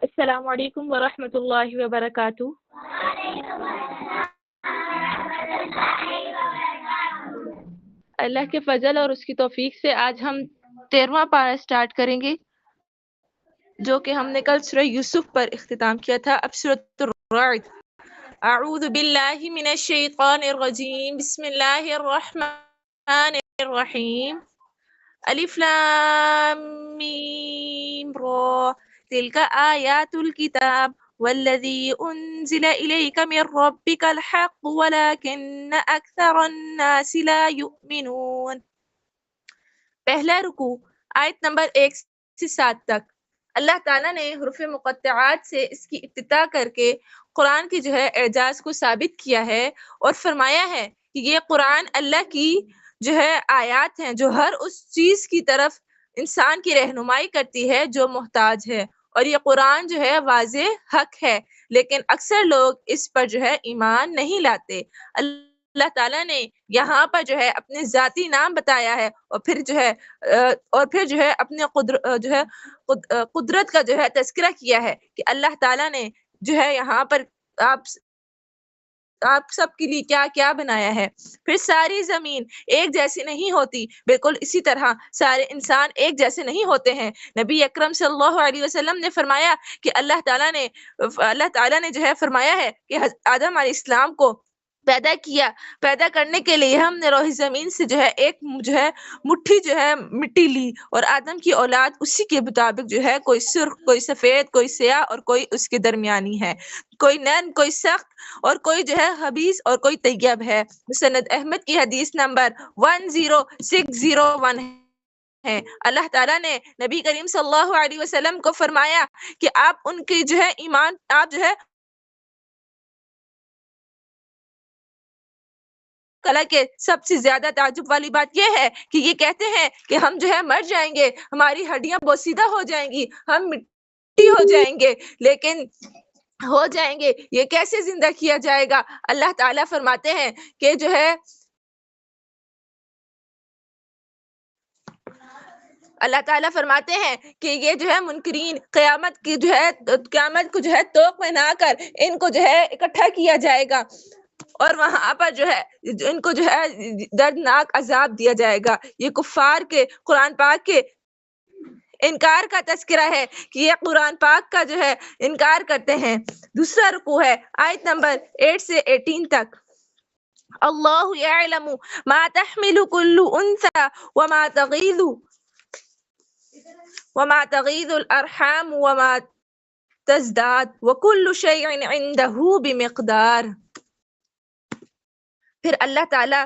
السلام علیکم ورحمۃ اللہ وبرکاتہ۔ اللہ کے فضل اور اس کی توفیق سے آج ہم 13واں پارہ اسٹارٹ کریں گے، جو کہ ہم نے کل سورہ یوسف پر اختتام کیا تھا۔ اب سورۃ الرعد۔ اعوذ باللہ من الشیطان الرجیم، بسم اللہ الرحمن الرحیم۔ الف لام میم را، تلک آیات الکتاب والذی انزل الیک من ربک الحق ولکن اکثر الناس لا یؤمنون۔ پہلا رکوع، آیت نمبر 1 سے 7 تک۔ اللہ تعالیٰ نے حروف مقطعات سے اس کی ابتدا کر کے قرآن کی جو ہے اعجاز کو ثابت کیا ہے اور فرمایا ہے کہ یہ قرآن اللہ کی جو ہے آیات ہیں، جو ہر اس چیز کی طرف انسان کی رہنمائی کرتی ہے جو محتاج ہے، اور یہ قرآن جو ہے واضح حق ہے، لیکن اکثر لوگ اس پر جو ہے ایمان نہیں لاتے۔ اللہ تعالیٰ نے یہاں پر جو ہے اپنے ذاتی نام بتایا ہے، اور پھر جو ہے اپنے قدرت کا جو ہے تذکرہ کیا ہے کہ اللہ تعالیٰ نے جو ہے یہاں پر آپ سب کے لیے کیا کیا بنایا ہے۔ پھر ساری زمین ایک جیسی نہیں ہوتی، بالکل اسی طرح سارے انسان ایک جیسے نہیں ہوتے ہیں۔ نبی اکرم صلی اللہ علیہ وسلم نے فرمایا کہ اللہ تعالیٰ نے جو ہے فرمایا ہے کہ آدم علیہ السلام کو پیدا کرنے کے لیے ہم نے روح زمین سے جو ہے ایک جو ہے مٹھی جو ہے مٹی لی، اور آدم کی اولاد اسی کے مطابق جو ہے کوئی سرخ، کوئی سفید، کوئی سیاہ، اور کوئی اس کے درمیانی ہے، کوئی نرم، کوئی سخت، اور کوئی جو ہے خبیث اور کوئی طیب ہے۔ مسند احمد کی حدیث نمبر 10601 ہے۔ اللہ تعالیٰ نے نبی کریم صلی اللہ علیہ وسلم کو فرمایا کہ آپ ان کی جو ہے ایمان، آپ جو ہے کلا کے سب سے زیادہ تعجب والی بات یہ ہے کہ یہ کہتے ہیں کہ ہم جو ہے مر جائیں گے، ہماری ہڈیاں بوسیدہ ہو جائیں گی، ہم مٹی ہو جائیں گے، لیکن ہو جائیں گے، یہ کیسے زندہ کیا جائے گا؟ اللہ تعالیٰ فرماتے ہیں کہ جو ہے اللہ تعالیٰ فرماتے ہیں کہ یہ جو ہے منکرین قیامت کو جو ہے توق میں نہ کر ان کو جو ہے اکٹھا کیا جائے گا، اور وہاں پر جو ہے ان کو جو ہے دردناک عذاب دیا جائے گا۔ یہ کفار کے قرآن پاک کے انکار کا تذکرہ ہے کہ یہ قرآن پاک کا جو ہے انکار کرتے ہیں۔ دوسرا رکوع ہے، آیت نمبر 8 سے 18 تک۔ اللہ یعلم ما تحمل کل انثى وما تغیض الارحام وما تزداد وكل شيء عنده بمقدار۔ پھر اللہ تعالیٰ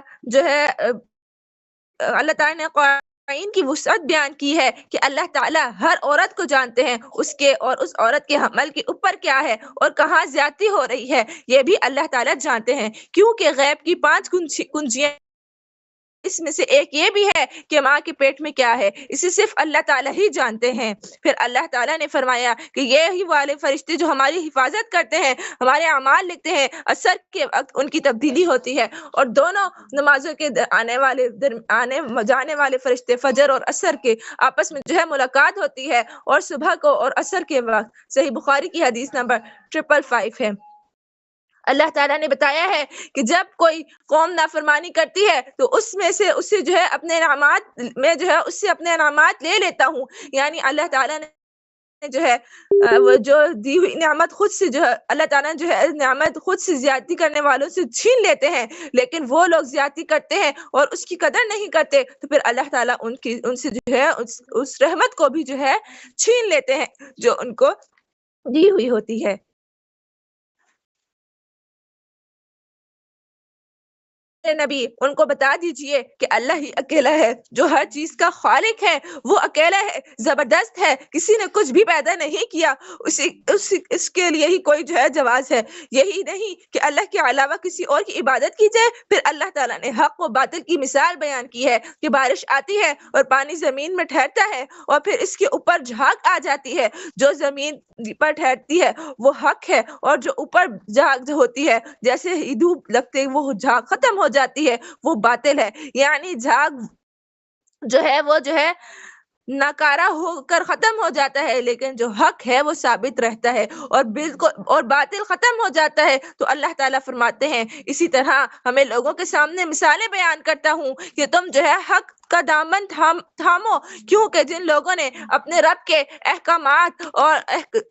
نے قرآن کی وسعت بیان کی ہے کہ اللہ تعالیٰ ہر عورت کو جانتے ہیں، اس کے اور اس عورت کے حمل کے اوپر کیا ہے اور کہاں زیادتی ہو رہی ہے، یہ بھی اللہ تعالیٰ جانتے ہیں، کیونکہ غیب کی 5 کنجیاں اس میں سے ایک یہ بھی ہے کہ ماں کے پیٹ میں کیا ہے، اسے صرف اللہ تعالیٰ ہی جانتے ہیں۔ پھر اللہ تعالیٰ نے فرمایا کہ یہی والے فرشتے جو ہماری حفاظت کرتے ہیں، ہمارے اعمال لکھتے ہیں، عصر کے وقت ان کی تبدیلی ہوتی ہے، اور دونوں نمازوں کے آنے جانے والے فرشتے فجر اور عصر کے آپس میں جو ہے ملاقات ہوتی ہے، اور صبح کو اور عصر کے وقت۔ صحیح بخاری کی حدیث نمبر 555 ہے۔ اللہ تعالیٰ نے بتایا ہے کہ جب کوئی قوم نافرمانی کرتی ہے تو اس میں سے اسے جو ہے اپنے انعامات میں جو ہے اس سے اپنے انعامات لے لیتا ہوں، یعنی اللہ تعالیٰ نے جو ہے وہ جو دی ہوئی نعمت خود سے جو ہے اللہ تعالیٰ جو ہے نعمت خود سے زیادتی کرنے والوں سے چھین لیتے ہیں، لیکن وہ لوگ زیادتی کرتے ہیں اور اس کی قدر نہیں کرتے، تو پھر اللہ تعالیٰ ان سے جو ہے اس رحمت کو بھی جو ہے چھین لیتے ہیں جو ان کو دی ہوئی ہوتی ہے۔ نبی ان کو بتا دیجئے کہ اللہ ہی اکیلا ہے جو ہر چیز کا خالق ہے، وہ اکیلا ہے، زبردست ہے، کسی نے کچھ بھی پیدا نہیں کیا، اس کے لیے ہی کوئی جو ہے جواز ہے، یہی نہیں کہ اللہ کے علاوہ کسی اور کی عبادت کی جائے۔ پھر اللہ تعالیٰ نے حق و باطل کی مثال بیان کی ہے کہ بارش آتی ہے اور پانی زمین میں ٹھہرتا ہے، اور پھر اس کے اوپر جھاگ آ جاتی ہے، جو زمین پر ٹھہرتی ہے وہ حق ہے، اور جو اوپر جھاگ ہوتی ہے جیسے ہی دھوپ لگتے وہ جھاگ ختم ہو جاتی ہے وہ باطل ہے، یعنی جھاگ جو ہے وہ جو ہے ناکارہ ہو کر ختم ہو جاتا ہے، لیکن جو حق ہے وہ ثابت رہتا ہے، اور بالکل اور باطل ختم ہو جاتا ہے۔ تو اللہ تعالیٰ فرماتے ہیں اسی طرح ہمیں لوگوں کے سامنے مثالیں بیان کرتا ہوں کہ تم جو ہے حق کا دامن تھامو، کیونکہ جن لوگوں نے اپنے رب کے احکامات اور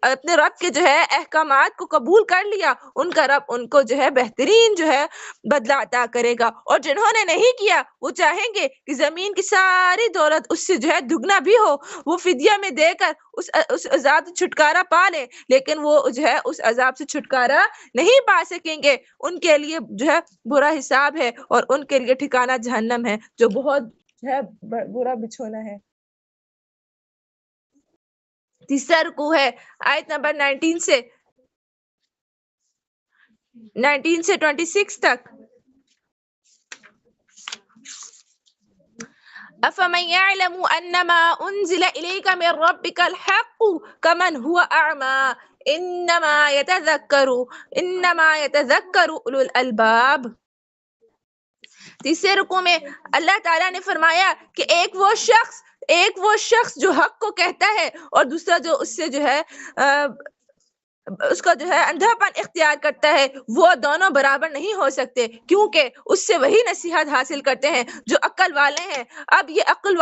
اپنے رب کے جو ہے احکامات کو قبول کر لیا، ان کا رب ان کو جو ہے بہترین جو ہے بدلہ عطا کرے گا، اور جنہوں نے نہیں کیا وہ چاہیں گے کہ زمین کی ساری دولت اس سے جو ہے دگنا بھی ہو، وہ فدیہ میں دے کر اس عذاب سے چھٹکارا پا لے، لیکن وہ جو ہے اس عذاب سے چھٹکارا نہیں پا سکیں گے۔ ان کے لیے جو ہے برا حساب ہے، اور ان کے لیے ٹھکانہ جہنم ہے، جو بہت جو ہے برا بچھونا ہے۔ تیسرا رکوع ہے آیت نمبر 19 سے 26 تک۔ أفمن يعلم أنما أنزل إليك من ربك الحق كمن هو أعمى إنما يتذكر أولو الألباب۔ تیسرے رکوع میں اللہ تعالیٰ نے فرمایا کہ ایک وہ شخص جو حق کو کہتا ہے، اور دوسرا جو اس سے جو ہے اس کا جو ہے اندھا پن اختیار کرتا ہے، وہ دونوں برابر نہیں ہو سکتے، کیونکہ اس سے وہی نصیحت حاصل کرتے ہیں جو عقل والے ہیں۔ اب یہ عقل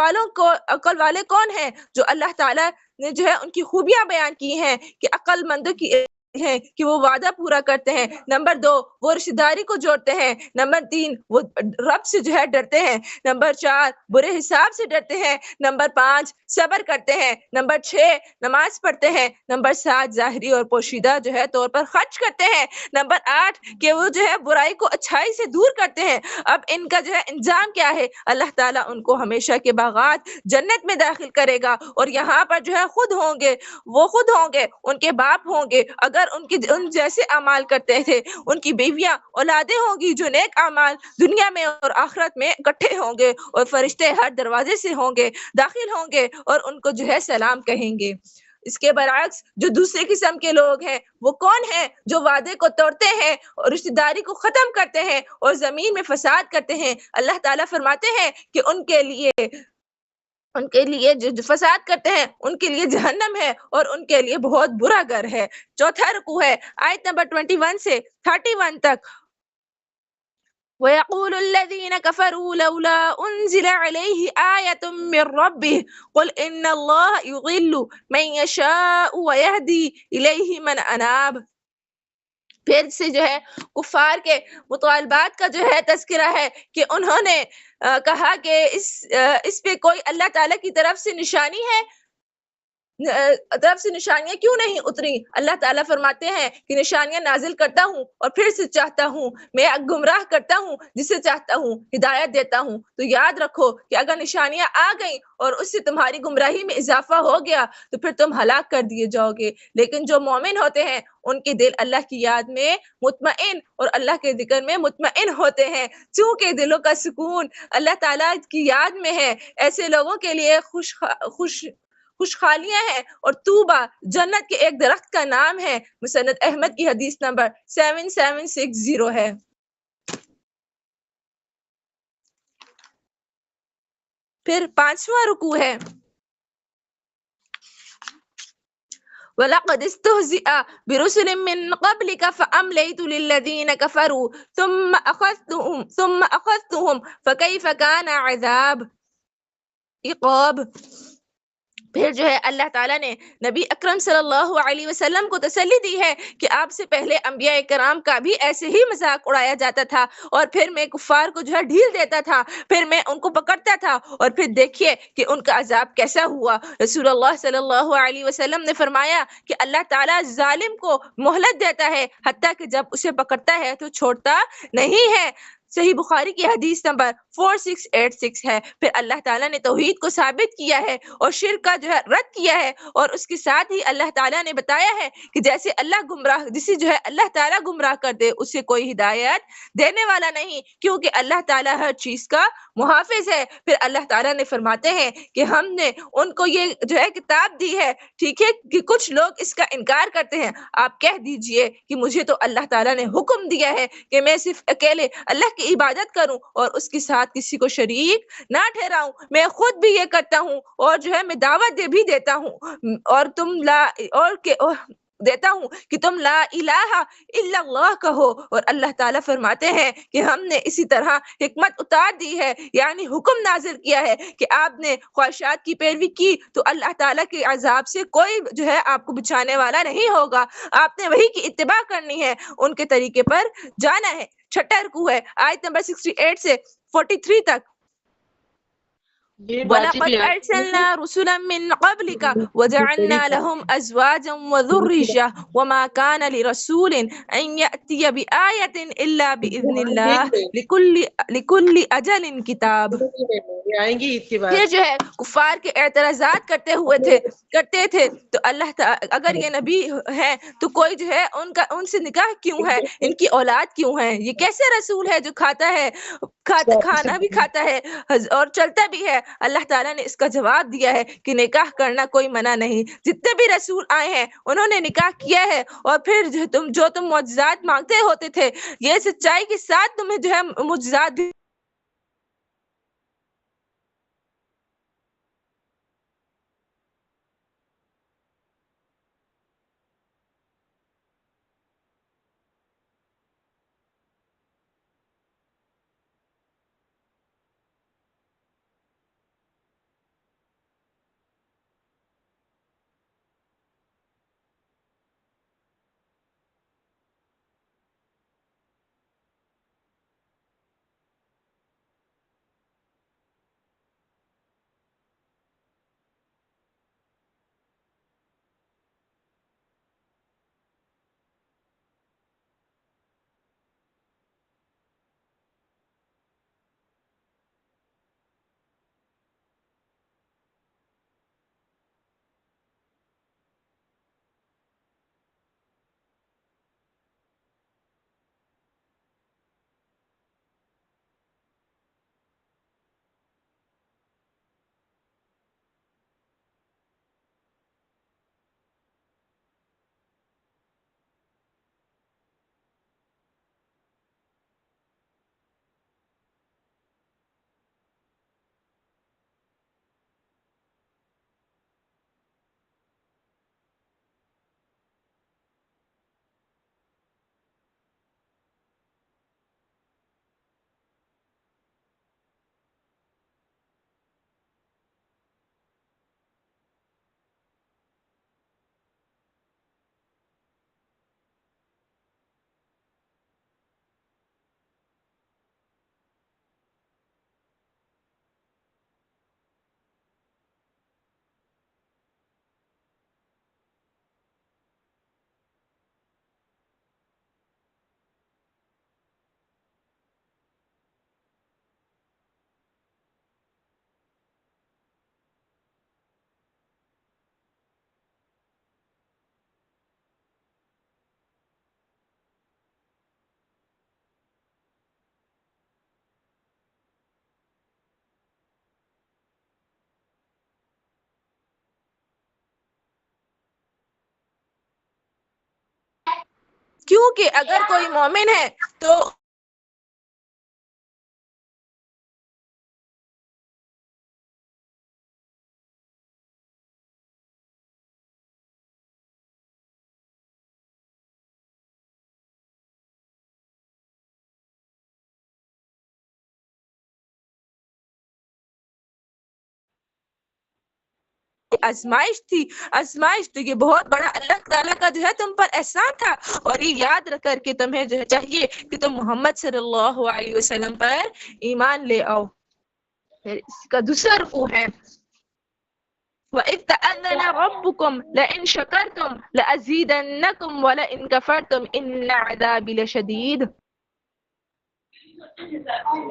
والے کون ہیں؟ جو اللہ تعالیٰ نے جو ہے ان کی خوبیاں بیان کی ہیں کہ عقل مندوں کی ہیں کہ وہ وعدہ پورا کرتے ہیں۔ نمبر 2، وہ رشتہ داری کو جوڑتے ہیں۔ نمبر 3، وہ رب سے جو ہے ڈرتے ہیں۔ نمبر 4، برے حساب سے ڈرتے ہیں۔ نمبر 5، صبر کرتے ہیں۔ نمبر 6، نماز پڑھتے ہیں۔ نمبر 7، ظاہری اور پوشیدہ جو ہے طور پر خرچ کرتے ہیں۔ نمبر 8، کہ وہ جو ہے برائی کو اچھائی سے دور کرتے ہیں۔ اب ان کا جو ہے انجام کیا ہے؟ اللہ تعالیٰ ان کو ہمیشہ کے باغات جنت میں داخل کرے گا، اور یہاں پر جو ہے خود ہوں گے، ان کے باپ ہوں گے اگر ان جیسے اعمال کرتے تھے، ان کی بیویاں اولادیں ہوں گی جو نیک اعمال دنیا میں اور آخرت میں اکٹھے ہوں گے، اور فرشتے ہر دروازے سے ہوں گے، داخل ہوں گے، اور ان کو جو ہے سلام کہیں گے۔ اس کے برعکس جو دوسرے قسم کے لوگ ہیں وہ کون ہیں؟ جو وعدے کو توڑتے ہیں اور رشتہ داری کو ختم کرتے ہیں اور زمین میں فساد کرتے ہیں۔ اللہ تعالیٰ فرماتے ہیں کہ ان کے لیے جو فساد کرتے ہیں ان کے لیے جہنم ہے، اور ان کے لیے بہت برا گھر ہے۔ چوتھا رکوع ہے آیت نمبر 21 سے 31 تک۔ وَيَقُولُ الَّذِينَ كَفَرُوا لَوْلَا أُنزِلَ عَلَيْهِ آيَةٌ مِّن رَّبِّهِ قُلْ إِنَّ اللَّهَ يُضِلُّ مَن يَشَاءُ وَيَهْدِي إِلَيْهِ مَنْ أَنَابَ۔ پھر سے جو ہے کفار کے مطالبات کا جو ہے تذکرہ ہے کہ انہوں نے کہا کہ اس پہ کوئی اللہ تعالیٰ کی طرف سے نشانی ہے، نشانیاں کیوں نہیں اتری؟ اللہ تعالیٰ فرماتے ہیں کہ نشانیاں نازل کرتا ہوں اور پھر سے چاہتا ہوں، میں گمراہ کرتا ہوں جسے چاہتا ہوں، ہدایت دیتا ہوں۔ تو یاد رکھو کہ اگر نشانیاں آ گئیں اور اس سے تمہاری گمراہی میں اضافہ ہو گیا تو پھر تم ہلاک کر دیے جاؤ گے، لیکن جو مومن ہوتے ہیں ان کے دل اللہ کی یاد میں مطمئن اور اللہ کے ذکر میں مطمئن ہوتے ہیں، چونکہ دلوں کا سکون اللہ تعالیٰ کی یاد میں ہے۔ ایسے لوگوں کے لیے خوشخالیاں ہیں، اور طوبہ جنت کے ایک درخت کا نام ہے۔ مسند احمد کی حدیث نمبر 7760 ہے۔ پھر 5واں رکوع ہے وَلَقَدِ اسْتُهْزِئَ بِرُسُلٍ مِّن قَبْلِكَ فَأَمْلَيْتُ لِلَّذِينَ كَفَرُوا ثُمَّ أَخَذْتُهُمْ فَكَيْفَ كَانَ عَذَابِ عقاب۔ پھر جو ہے اللہ تعالیٰ نے نبی اکرم صلی اللہ علیہ وسلم کو تسلی دی ہے کہ آپ سے پہلے انبیاء کرام کا بھی ایسے ہی مذاق اڑایا جاتا تھا، اور پھر میں کفار کو جو ہے ڈھیل دیتا تھا، پھر میں ان کو پکڑتا تھا، اور پھر دیکھیے کہ ان کا عذاب کیسا ہوا۔ رسول اللہ صلی اللہ علیہ وسلم نے فرمایا کہ اللہ تعالیٰ ظالم کو مہلت دیتا ہے، حتیٰ کہ جب اسے پکڑتا ہے تو چھوڑتا نہیں ہے۔ صحیح بخاری کی حدیث نمبر 4686 ہے۔ پھر اللہ تعالیٰ نے توحید کو ثابت کیا ہے اور شرک کا جو ہے رد کیا ہے، اور اس کے ساتھ ہی اللہ تعالیٰ نے بتایا ہے کہ جیسے جسے جو ہے اللہ تعالیٰ گمراہ کر دے اسے کوئی ہدایت دینے والا نہیں، کیونکہ اللہ تعالیٰ ہر چیز کا محافظ ہے۔ پھر اللہ تعالیٰ نے فرماتے ہیں کہ ہم نے ان کو یہ جو ہے کتاب دی ہے، ٹھیک ہے، کہ کچھ لوگ اس کا انکار کرتے ہیں، آپ کہہ دیجئے کہ مجھے تو اللہ تعالیٰ نے حکم دیا ہے کہ میں صرف اکیلے اللہ کی عبادت کروں اور اس کے ساتھ کسی کو شریک نہ ٹھہراؤں۔ میں خود بھی یہ کرتا ہوں اور جو ہے میں دعوت بھی دیتا ہوں اور تم لا اور کہ دیتا ہوں کہ تم لا الہ الا اللہ کہو۔ اور اللہ تعالیٰ فرماتے ہیں کہ ہم نے اسی طرح حکمت اتار دی ہے، یعنی حکم نازل کیا ہے کہ آپ نے خواہشات کی پیروی کی تو اللہ تعالیٰ کے عذاب سے کوئی جو ہے آپ کو بچانے والا نہیں ہوگا۔ آپ نے وہی کی اتباع کرنی ہے، ان کے طریقے پر جانا ہے۔ چھٹا رکوع ہے آیت نمبر 68 سے 43 تک۔ یہ واجب وَلَقَدْ أَرْسَلْنَا رُسُلًا مِّن قَبْلِكَ وَجَعَلْنَا لَهُمْ أَزْوَاجًا وَذُرِّيَّةً وَمَا كَانَ لِرَسُولٍ أَن يَأْتِيَ بِآيَةٍ إِلَّا بِإِذْنِ اللَّهِ لِكُلِّ أَجَلٍ كِتَابٌ۔ آئیں گی عید کے بعد۔ پھر جو ہے کفار کے اعتراضات کرتے تھے تو اللہ تعالی اگر یہ نبی ہے تو کوئی جو ہے ان سے نکاح کیوں ہے، ان کی اولاد کیوں ہے، یہ کیسے رسول ہے جو کھانا بھی کھاتا ہے اور چلتا بھی ہے۔ اللہ تعالیٰ نے اس کا جواب دیا ہے کہ نکاح کرنا کوئی منع نہیں، جتنے بھی رسول آئے ہیں انہوں نے نکاح کیا ہے، اور پھر جو تم معجزات مانگتے ہوتے تھے یہ سچائی کے ساتھ تمہیں جو ہے معجزات بھی کیونکہ اگر کوئی مومن ہے تو آزمائش تھی، آزمائش تو یہ بہت بڑا اللہ تعالیٰ کا جو ہے تم پر احسان تھا، اور یہ یاد رکھ کر کے تمہیں جو ہے چاہیے کہ تم محمد صلی اللہ علیہ وسلم پر ایمان لے آؤ۔ پھر اس کا دوسرا رکوع ہے وَإِذْ تَأَذَّنَ رَبُّكُمْ لَئِن شَكَرْتُمْ لَأَزِيدَنَّكُمْ وَلَئِن كَفَرْتُمْ إِنَّ عَذَابِي لَشَدِيدٌ۔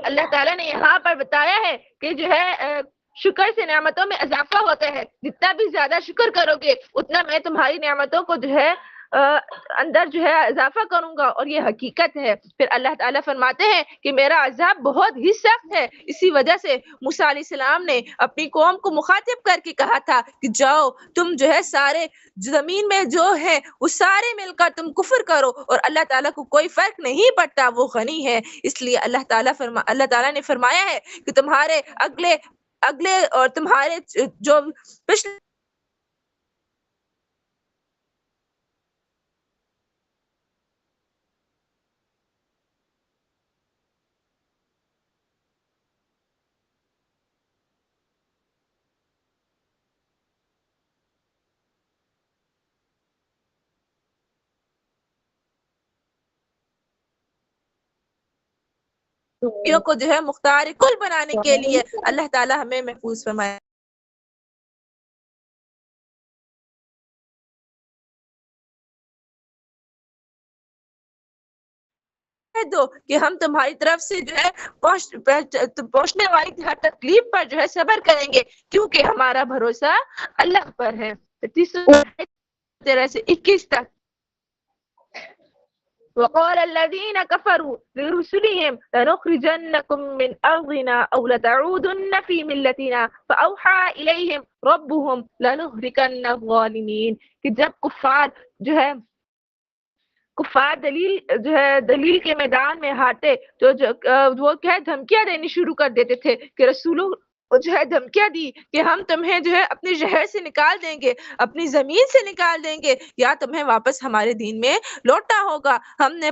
اللہ تعالیٰ نے یہاں پر بتایا ہے کہ جو ہے شکر سے نعمتوں میں اضافہ ہوتا ہے، جتنا بھی زیادہ شکر کرو گے اتنا میں تمہاری نعمتوں کو جو ہے اندر جو ہے اضافہ کروں گا، اور یہ حقیقت ہے۔ پھر اللہ تعالیٰ فرماتے ہیں کہ میرا عذاب بہت ہی سخت ہے۔ اسی وجہ سے موسیٰ علیہ السلام نے اپنی قوم کو مخاطب کر کے کہا تھا کہ جاؤ تم جو ہے سارے زمین میں جو ہے وہ سارے مل کر تم کفر کرو، اور اللہ تعالیٰ کو کوئی فرق نہیں پڑتا، وہ غنی ہے۔ اس لیے اللہ تعالیٰ نے فرمایا ہے کہ تمہارے اگلے اور تمہارے جو پچھلے کو جو ہے مختار کل بنانے کے لیے اللہ تعالیٰ ہمیں محفوظ فرمائے۔ دو کہ ہم تمہاری طرف سے جو ہے پہنچنے والی ہر تکلیف پر جو ہے صبر کریں گے، کیونکہ ہمارا بھروسہ اللہ پر ہے۔ 13 سے 21 تک وقال الذين كفروا لرسلهم لنخرجنكم من أرضنا أو لتعودن في ملتنا فأوحى إليهم ربهم لنهلكن الظالمين، کہ جب کفار دلیل کے میدان میں ہارتے تو وہ کیا دھمکیاں دینی شروع کر دیتے تھے کہ رسولوں جو ہے دھمکیاں دی کہ ہم تمہیں جو ہے اپنے شہر سے نکال دیں گے، اپنی زمین سے نکال دیں گے، یا تمہیں واپس ہمارے دین میں لوٹنا ہوگا۔ ہم نے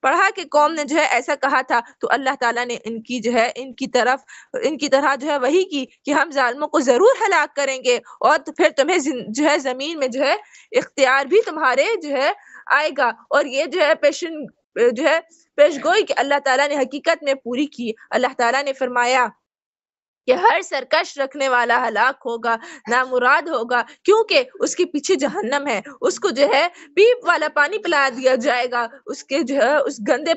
پڑھا کہ قوم نے جو ہے ایسا کہا تھا، تو اللہ تعالیٰ نے ان کی طرح جو ہے وہی کی کہ ہم ظالموں کو ضرور ہلاک کریں گے، اور پھر تمہیں جو ہے زمین میں جو ہے اختیار بھی تمہارے جو ہے آئے گا۔ اور یہ جو ہے پیشگوئی کہ اللہ تعالیٰ نے حقیقت میں پوری کی۔ اللہ تعالیٰ نے فرمایا کہ ہر سرکش رکھنے والا ہلاک ہوگا، نامراد ہوگا، کیونکہ اس کے پیچھے جہنم ہے، اس کو جو ہے پیپ والا پانی پلا دیا جائے گا، اس کے جو ہے اس گندے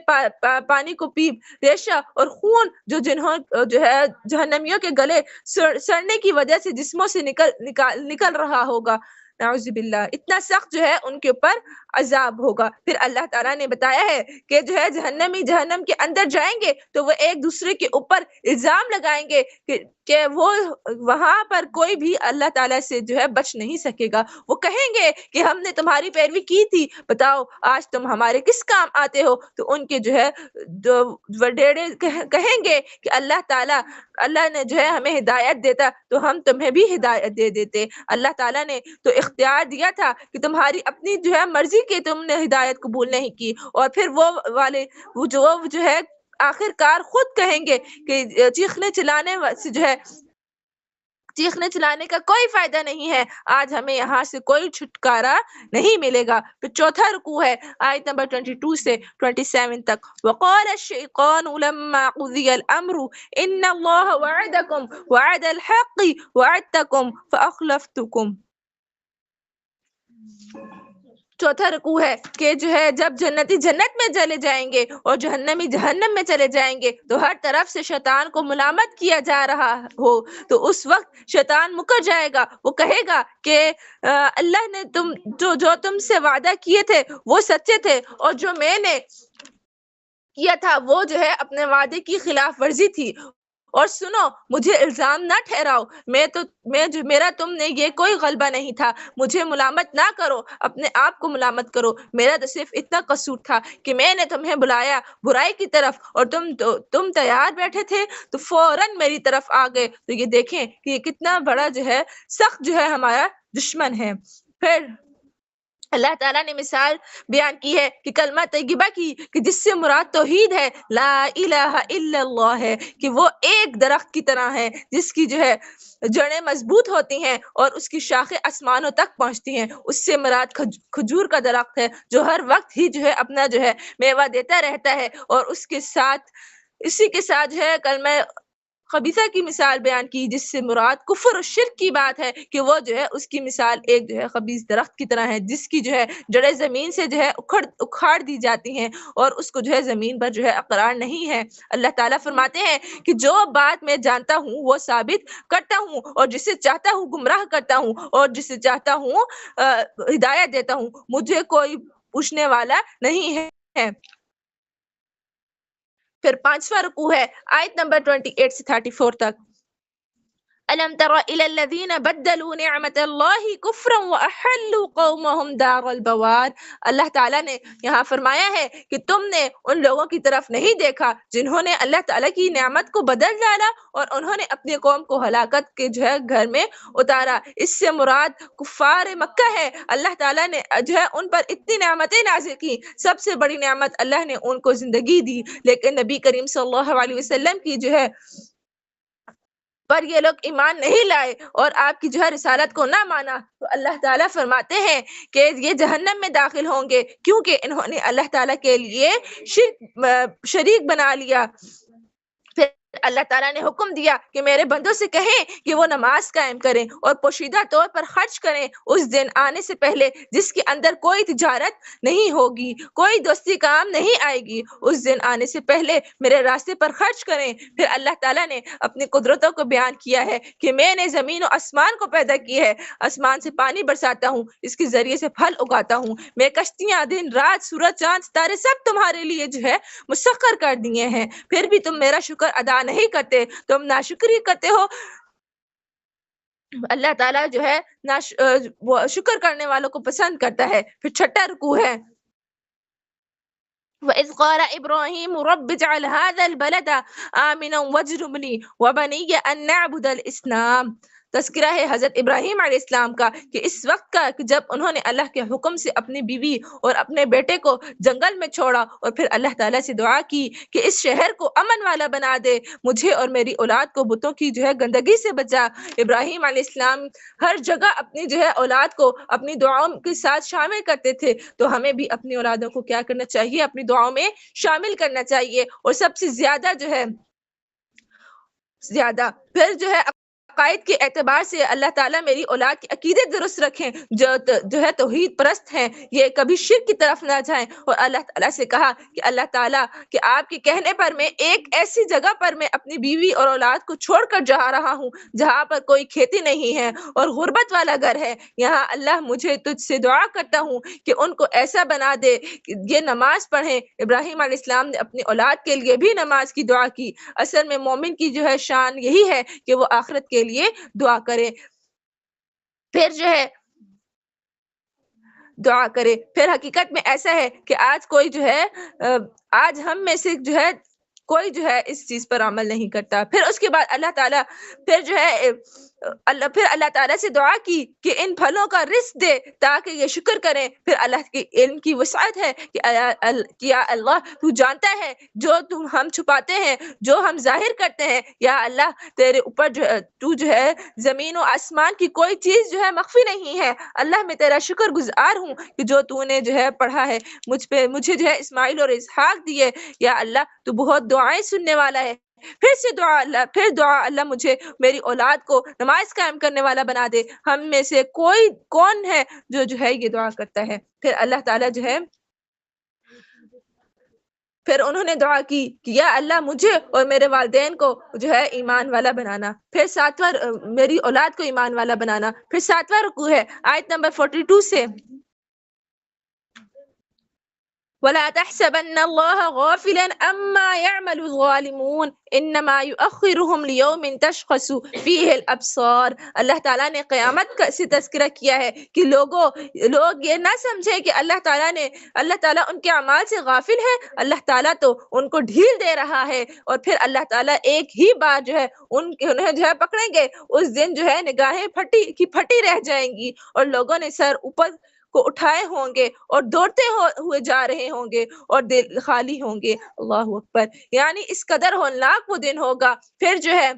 پانی کو پیپ، ریشہ اور خون جو ہے جہنمیوں کے گلے سڑنے کی وجہ سے جسموں سے نکل رہا ہوگا، نعوذ باللہ، اتنا سخت جو ہے ان کے اوپر عذاب ہوگا۔ پھر اللہ تعالیٰ نے بتایا ہے کہ جو ہے جہنمی جہنم کے اندر جائیں گے تو وہ ایک دوسرے کے اوپر الزام لگائیں گے کہ وہ وہاں پر کوئی بھی اللہ تعالیٰ سے جو ہے بچ نہیں سکے گا۔ وہ کہیں گے کہ ہم نے تمہاری پیروی کی تھی، بتاؤ آج تم ہمارے کس کام آتے ہو؟ تو ان کے جو ہے وڈیرے کہیں گے کہ اللہ نے جو ہے ہمیں ہدایت دیتا تو ہم تمہیں بھی ہدایت دے دیتے۔ اللہ تعالیٰ نے تو اختیار دیا تھا کہ تمہاری اپنی جو ہے مرضی کے تم نے ہدایت قبول نہیں کی، اور پھر وہ جو ہے آخر کار خود کہیں گے کہ چیخنے چلانے کا کوئی فائدہ نہیں ہے، آج ہمیں یہاں سے کوئی چھٹکارا نہیں ملے گا۔ پھر چوتھا رکوع ہے آیت نمبر 22 سے 27 تک۔ وقال الشیطان لما قضی الامر ان اللہ وعدکم وعد الحق وعدتکم فاخلفتکم۔ چوتھا رکوع ہے کہ جو ہے جب جنتی جنت میں چلے جائیں گے اور جہنمی جہنم میں چلے جائیں گے تو ہر طرف سے شیطان کو ملامت کیا جا رہا ہو، تو اس وقت شیطان مکر جائے گا، وہ کہے گا کہ اللہ نے جو تم سے وعدہ کیے تھے وہ سچے تھے، اور جو میں نے کیا تھا وہ جو ہے اپنے وعدے کی خلاف ورزی تھی۔ اور سنو، مجھے الزام نہ ٹھہراؤ، میرا تم نے یہ کوئی غلبہ نہیں تھا، مجھے ملامت نہ کرو، اپنے آپ کو ملامت کرو، میرا تو صرف اتنا قصور تھا کہ میں نے تمہیں بلایا برائی کی طرف اور تم تیار بیٹھے تھے تو فوراً میری طرف آ گئے۔ تو یہ دیکھیں کہ یہ کتنا بڑا جو ہے سخت جو ہے ہمارا دشمن ہے۔ پھر اللہ تعالیٰ نے مثال بیان کی ہے کہ کلمہ طیبہ کی، کہ جس سے مراد توحید ہے، لا الہ الا اللہ ہے، کہ وہ ایک درخت کی طرح ہے جس کی جو ہے جڑیں مضبوط ہوتی ہیں اور اس کی شاخیں آسمانوں تک پہنچتی ہیں۔ اس سے مراد کھجور کا درخت ہے جو ہر وقت ہی جو ہے اپنا جو ہے میوہ دیتا رہتا ہے، اور اسی کے ساتھ جو ہے کلمہ خبیثہ کی مثال بیان کی، جس سے مراد کفر و شرک کی بات ہے کہ وہ جو ہے اس کی مثال ایک جو ہے خبیث درخت کی طرح ہے، جس کی جو ہے جڑیں زمین سے جو ہے اکھاڑ دی جاتی ہیں اور اس کو جو ہے زمین پر جو ہے اقرار نہیں ہے۔ اللہ تعالیٰ فرماتے ہیں کہ جو بات میں جانتا ہوں وہ ثابت کرتا ہوں، اور جسے چاہتا ہوں گمراہ کرتا ہوں، اور جسے چاہتا ہوں ہدایت دیتا ہوں، مجھے کوئی پوچھنے والا نہیں ہے۔ پھر 5واں رکوع ہے، آیت نمبر 28 سے 34 تک۔ أَلَمْ تَرَ إِلَى الَّذِينَ بَدَّلُوا نِعْمَةَ اللَّهِ كُفْرًا وَأَحَلُّوا قَوْمَهُمْ دَارَ الْبَوَارِ۔ اللہ تعالیٰ نے یہاں فرمایا ہے کہ تم نے ان لوگوں کی طرف نہیں دیکھا جنہوں نے اللہ تعالیٰ کی نعمت کو بدل ڈالا اور انہوں نے اپنی قوم کو ہلاکت کے جو ہے گھر میں اتارا۔ اس سے مراد کفار مکہ ہے۔ اللہ تعالیٰ نے جو ہے ان پر اتنی نعمتیں نازل کی، سب سے بڑی نعمت اللہ نے ان کو زندگی دی، لیکن نبی کریم صلی اللہ علیہ وسلم کی جو ہے پر یہ لوگ ایمان نہیں لائے اور آپ کی جو ہے رسالت کو نہ مانا، تو اللہ تعالیٰ فرماتے ہیں کہ یہ جہنم میں داخل ہوں گے، کیونکہ انہوں نے اللہ تعالیٰ کے لیے شریک بنا لیا۔ پھر اللہ تعالیٰ نے حکم دیا کہ میرے بندوں سے کہیں کہ وہ نماز قائم کریں اور پوشیدہ طور پر خرچ کریں اس دن آنے سے پہلے جس کے اندر کوئی تجارت نہیں ہوگی، کوئی دوستی کام نہیں آئے گی۔ اس دن آنے سے پہلے میرے راستے پر خرچ کریں۔ پھر اللہ تعالیٰ نے اپنی قدرتوں کو بیان کیا ہے کہ میں نے زمین و آسمان کو پیدا کیا ہے، آسمان سے پانی برساتا ہوں، اس کے ذریعے سے پھل اگاتا ہوں، میں کشتیاں دن رات سورج چاند ستارے سب تمہارے لیے جو ہے مسخر کر دیے ہیں، پھر بھی تم میرا شکر ادا نہیں کرتے، تم ناشکری کرتے ہو۔ اللہ تعالیٰ جو ہے وہ شکر کرنے والوں کو پسند کرتا ہے۔ پھر 6واں رکوع ہے، وَإِذْ قَالَ إِبْرَاهِيمُ رَبِّ اجْعَلْ هَٰذَا الْبَلَدَ آمِنًا وَاجْنُبْنِي وَبَنِيَّ أَن نَّعْبُدَ الْأَصْنَامَ۔ تذکرہ ہے حضرت ابراہیم علیہ السلام کا کہ اس وقت کا کہ جب انہوں نے اللہ کے حکم سے اپنی بیوی اور اپنے بیٹے کو جنگل میں چھوڑا اور پھر اللہ تعالیٰ سے دعا کی کہ اس شہر کو امن والا بنا دے، مجھے اور میری اولاد کو بتوں کی جو ہے گندگی سے بچا۔ ابراہیم علیہ السلام ہر جگہ اپنی جو ہے اولاد کو اپنی دعاؤں کے ساتھ شامل کرتے تھے، تو ہمیں بھی اپنی اولادوں کو کیا کرنا چاہیے؟ اپنی دعاؤں میں شامل کرنا چاہیے، اور سب سے زیادہ جو ہے پھر جو ہے عقائد کے اعتبار سے اللہ تعالیٰ میری اولاد کے عقیدے درست رکھیں، جو ہے توحید پرست ہیں، یہ کبھی شرک کی طرف نہ جائیں۔ اور اللہ تعالیٰ سے کہا کہ اللہ تعالیٰ کہ آپ کے کہنے پر میں ایک ایسی جگہ پر میں اپنی بیوی اور اولاد کو چھوڑ کر جا رہا ہوں جہاں پر کوئی کھیتی نہیں ہے اور غربت والا گھر ہے، یہاں اللہ مجھے تجھ سے دعا کرتا ہوں کہ ان کو ایسا بنا دے کہ یہ نماز پڑھیں۔ ابراہیم علیہ السلام نے اپنی اولاد کے لیے بھی نماز کی دعا کی۔ اصل میں مومن کی جو ہے شان یہی ہے کہ وہ آخرت کے لیے دعا کرے، پھر جو ہے دعا کرے۔ پھر حقیقت میں ایسا ہے کہ آج کوئی جو ہے آج ہم میں سے جو ہے کوئی جو ہے اس چیز پر عمل نہیں کرتا۔ پھر اس کے بعد اللہ تعالیٰ پھر جو ہے اللہ تعالیٰ سے دعا کی کہ ان پھلوں کا رزق دے تاکہ یہ شکر کریں۔ پھر اللہ کے علم کی وسعت ہے کہ یا اللہ تو جانتا ہے جو ہم چھپاتے ہیں، جو ہم ظاہر کرتے ہیں، یا اللہ تیرے اوپر تو جو ہے زمین و آسمان کی کوئی چیز جو ہے مخفی نہیں ہے۔ اللہ میں تیرا شکر گزار ہوں کہ جو تو نے جو ہے پڑھا ہے مجھے جو ہے اسماعیل اور اسحاق دیے، یا اللہ تو بہت دعائیں سننے والا ہے۔ پھر دعا اللہ مجھے میری اولاد کو نماز قائم کرنے والا بنا دے۔ ہم میں سے کون ہے جو ہے یہ دعا کرتا ہے؟ پھر اللہ تعالیٰ جو ہے پھر انہوں نے دعا کی کہ یا اللہ مجھے اور میرے والدین کو جو ہے ایمان والا بنانا۔ پھر 7واں میری اولاد کو ایمان والا بنانا۔ پھر 7واں رکوع ہے، آیت نمبر 42 سے، وَلَا تَحْسَبَنَّ اللَّهَ غَافِلًا عَمَّا يَعْمَلُ الظَّالِمُونَ إِنَّمَا يُؤَخِّرُهُمْ لِيَوْمٍ تَشْخَصُ فِيهِ الْأَبْصَارُ۔ اللہ تعالیٰ نے قیامت سے تذکرہ کیا ہے کہ لوگ یہ نہ سمجھے کہ اللہ تعالیٰ ان کے اعمال سے غافل ہے۔ اللہ تعالیٰ تو ان کو ڈھیل دے رہا ہے، اور پھر اللہ تعالیٰ ایک ہی بار جو ہے انہیں جو ہے پکڑیں گے۔ اس دن جو ہے نگاہیں پھٹی رہ جائیں گی، اور لوگوں نے سر اوپر کو اٹھائے ہوں گے اور دوڑتے ہوئے جا رہے ہوں گے اور دل خالی ہوں گے۔ اللہ اکبر، یعنی اس قدر ہولناک وہ دن ہوگا۔ پھر جو ہے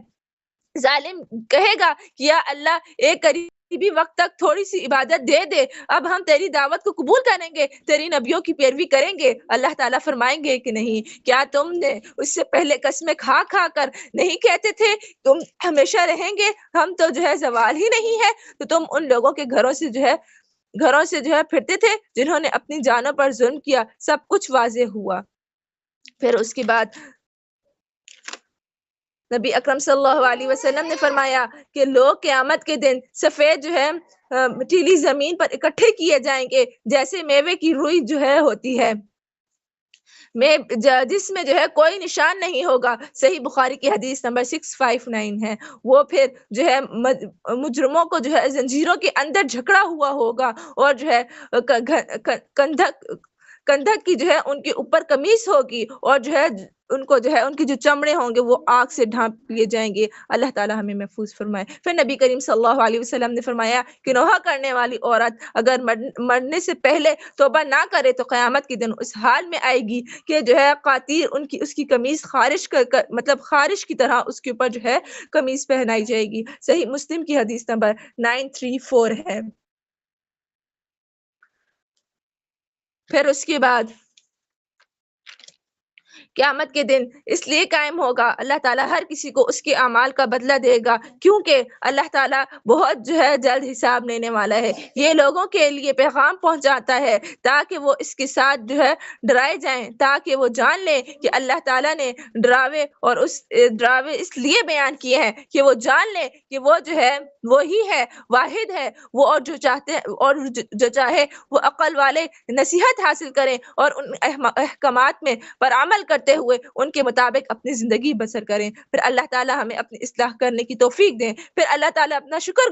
ظالم کہے گا کہ یا اللہ ایک قریب کی بھی وقت تک تھوڑی سی عبادت دے دے، اب ہم تیری دعوت کو قبول کریں گے، تیری نبیوں کی پیروی کریں گے۔ اللہ تعالیٰ فرمائیں گے کہ نہیں، کیا تم نے اس سے پہلے قسمیں کھا کھا کر نہیں کہتے تھے تم ہمیشہ رہیں گے، ہم تو جو ہے زوال ہی نہیں ہے؟ تو تم ان لوگوں کے گھروں سے جو ہے پھرتے تھے جنہوں نے اپنی جانوں پر ظلم کیا۔ سب کچھ واضح ہوا۔ پھر اس کے بعد نبی اکرم صلی اللہ علیہ وسلم نے فرمایا کہ لوگ قیامت کے دن سفید جو ہے مٹیلی زمین پر اکٹھے کیے جائیں گے، جیسے میوے کی روئی جو ہے ہوتی ہے، جس میں جو ہے کوئی نشان نہیں ہوگا۔ صحیح بخاری کی حدیث نمبر 659 ہے۔ وہ پھر جو ہے مجرموں کو جو ہے زنجیروں کے اندر جھکڑا ہوا ہوگا، اور جو ہے کندھک کی جو ہے ان کے اوپر قمیص ہوگی، اور جو ہے ان کو جو ہے ان کی جو چمڑے ہوں گے وہ آگ سے ڈھانپ لیے جائیں گے۔ اللہ تعالیٰ ہمیں محفوظ فرمائے۔ پھر نبی کریم صلی اللہ علیہ وسلم نے فرمایا کہ نوحہ کرنے والی عورت اگر مرنے سے پہلے توبہ نہ کرے تو قیامت کے دن اس حال میں آئے گی کہ جو ہے قاتل اس کی قمیص خارش کی طرح اس کے اوپر جو ہے قمیص پہنائی جائے گی۔ صحیح مسلم کی حدیث نمبر 934 ہے۔ پھر اس کے بعد قیامت کے دن اس لیے قائم ہوگا، اللہ تعالیٰ ہر کسی کو اس کے اعمال کا بدلہ دے گا، کیونکہ اللہ تعالیٰ بہت جو ہے جلد حساب لینے والا ہے۔ یہ لوگوں کے لیے پیغام پہنچاتا ہے تاکہ وہ اس کے ساتھ جو ہے ڈرائے جائیں، تاکہ وہ جان لیں کہ اللہ تعالیٰ نے ڈراوے اس لیے بیان کیے ہیں کہ وہ جان لیں کہ وہ جو ہے وہی ہے، واحد ہے وہ، اور جو چاہے وہ عقل والے نصیحت حاصل کریں اور ان احکامات میں پر عمل کرتے ہوئے ان کے مطابق اپنی زندگی بسر کریں۔ پھر اللہ تعالیٰ ہمیں اپنی اصلاح کرنے کی توفیق دیں۔ پھر اللہ تعالیٰ اپنا شکر